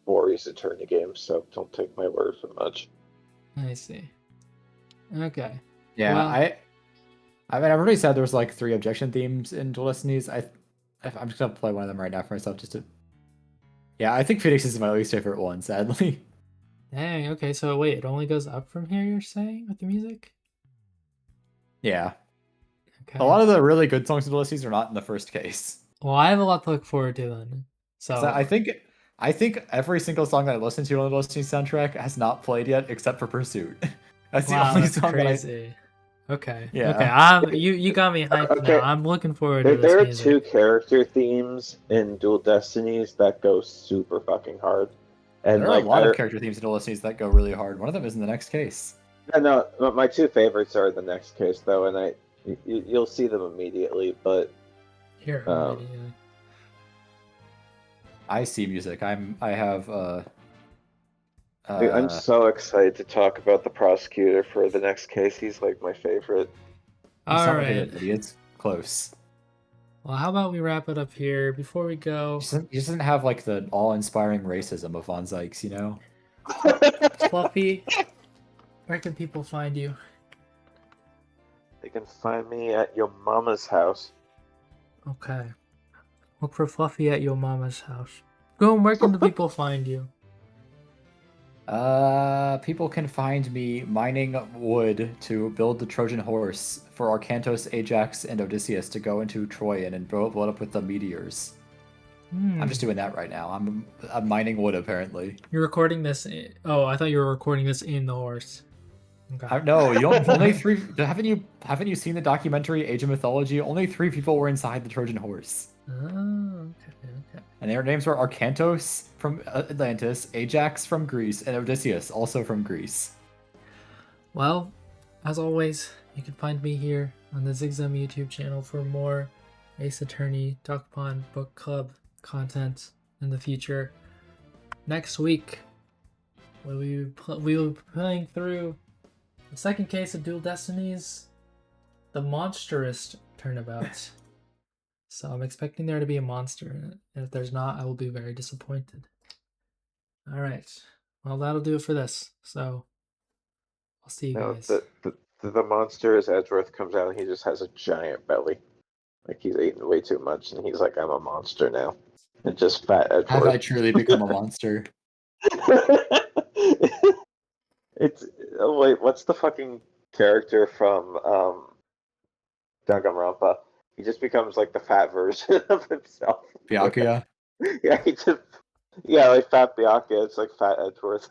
[SPEAKER 5] 4 Ace Attorney games, so don't take my word for much.
[SPEAKER 1] I see. Okay.
[SPEAKER 3] Yeah,
[SPEAKER 1] Well-
[SPEAKER 3] I mean, I've already said there's like 3 objection themes in Dual Destinies. I'm just gonna play one of them right now for myself just to. Yeah, I think Phoenix is my least favorite one, sadly.
[SPEAKER 1] Dang, okay, so wait, it only goes up from here, you're saying, with the music?
[SPEAKER 3] Yeah,
[SPEAKER 1] Okay.
[SPEAKER 3] a lot of the really good songs in Dual Destinies are not in the first case.
[SPEAKER 1] Well, I have a lot to look forward to then. So
[SPEAKER 3] 'Cause I think every single song that I listen to on the Dual Destinies soundtrack has not played yet, except for Pursuit. That's the
[SPEAKER 1] wow,
[SPEAKER 3] only
[SPEAKER 1] that's
[SPEAKER 3] song
[SPEAKER 1] crazy. Okay.
[SPEAKER 3] Yeah.
[SPEAKER 1] Okay. You got me hyped
[SPEAKER 5] Okay.
[SPEAKER 1] now. I'm looking forward to
[SPEAKER 5] There,
[SPEAKER 1] this
[SPEAKER 5] there are
[SPEAKER 1] music.
[SPEAKER 5] 2 character themes in Dual Destinies that go super fucking hard. And
[SPEAKER 3] There are
[SPEAKER 5] like
[SPEAKER 3] a lot of character themes in Dual Destinies that go really hard. One of them is in the next case.
[SPEAKER 5] no, my 2 favorites are the next case though, and you'll see them immediately. But
[SPEAKER 1] Here,
[SPEAKER 5] Um,
[SPEAKER 1] immediately.
[SPEAKER 3] I see music.
[SPEAKER 5] I'm so excited to talk about the prosecutor for the next case. He's like my favorite.
[SPEAKER 3] He's
[SPEAKER 1] All
[SPEAKER 3] not my
[SPEAKER 1] right.
[SPEAKER 3] favorite, but he is close.
[SPEAKER 1] Well, how about we wrap it up here before we go?
[SPEAKER 3] He doesn't have like the awe-inspiring racism of Von Zykes, you know?
[SPEAKER 1] Fluffy, where can people find you?
[SPEAKER 5] They can find me at your mama's house.
[SPEAKER 1] Okay. Look for Fluffy at your mama's house. Goomb, where can the people find you?
[SPEAKER 3] People can find me mining wood to build the Trojan horse for Arcantos, Ajax, and Odysseus to go into Troy and blow it up with the meteors. I'm just doing that right now. I'm mining wood apparently.
[SPEAKER 1] You're recording this. Oh, I thought you were recording this in the horse. Okay.
[SPEAKER 3] No, you don't, only 3. Haven't you seen the documentary Age of Mythology? Only 3 people were inside the Trojan horse.
[SPEAKER 1] Oh, okay.
[SPEAKER 3] And their names were Arcantos from Atlantis, Ajax from Greece, and Odysseus, also from Greece.
[SPEAKER 1] Well, as always, you can find me here on the Zigzum YouTube channel for more Ace Attorney Duckpond Book Club content in the future. Next week, we will be playing through the second case of Dual Destinies, the Monstrous Turnabout. So I'm expecting there to be a monster in it. And if there's not, I will be very disappointed. Alright. Well, that'll do it for this. So, I'll see you
[SPEAKER 5] No,
[SPEAKER 1] guys.
[SPEAKER 5] the monster as Edgeworth comes out, he just has a giant belly. Like he's eaten way too much, and he's like, I'm a monster now. And just fat Edgeworth.
[SPEAKER 3] Have I truly become a monster?
[SPEAKER 5] It's wait, what's the fucking character from Danganronpa? He just becomes like the fat version of himself.
[SPEAKER 3] Byakuya?
[SPEAKER 5] Yeah, like Fat Byakuya. It's like Fat Edgeworth.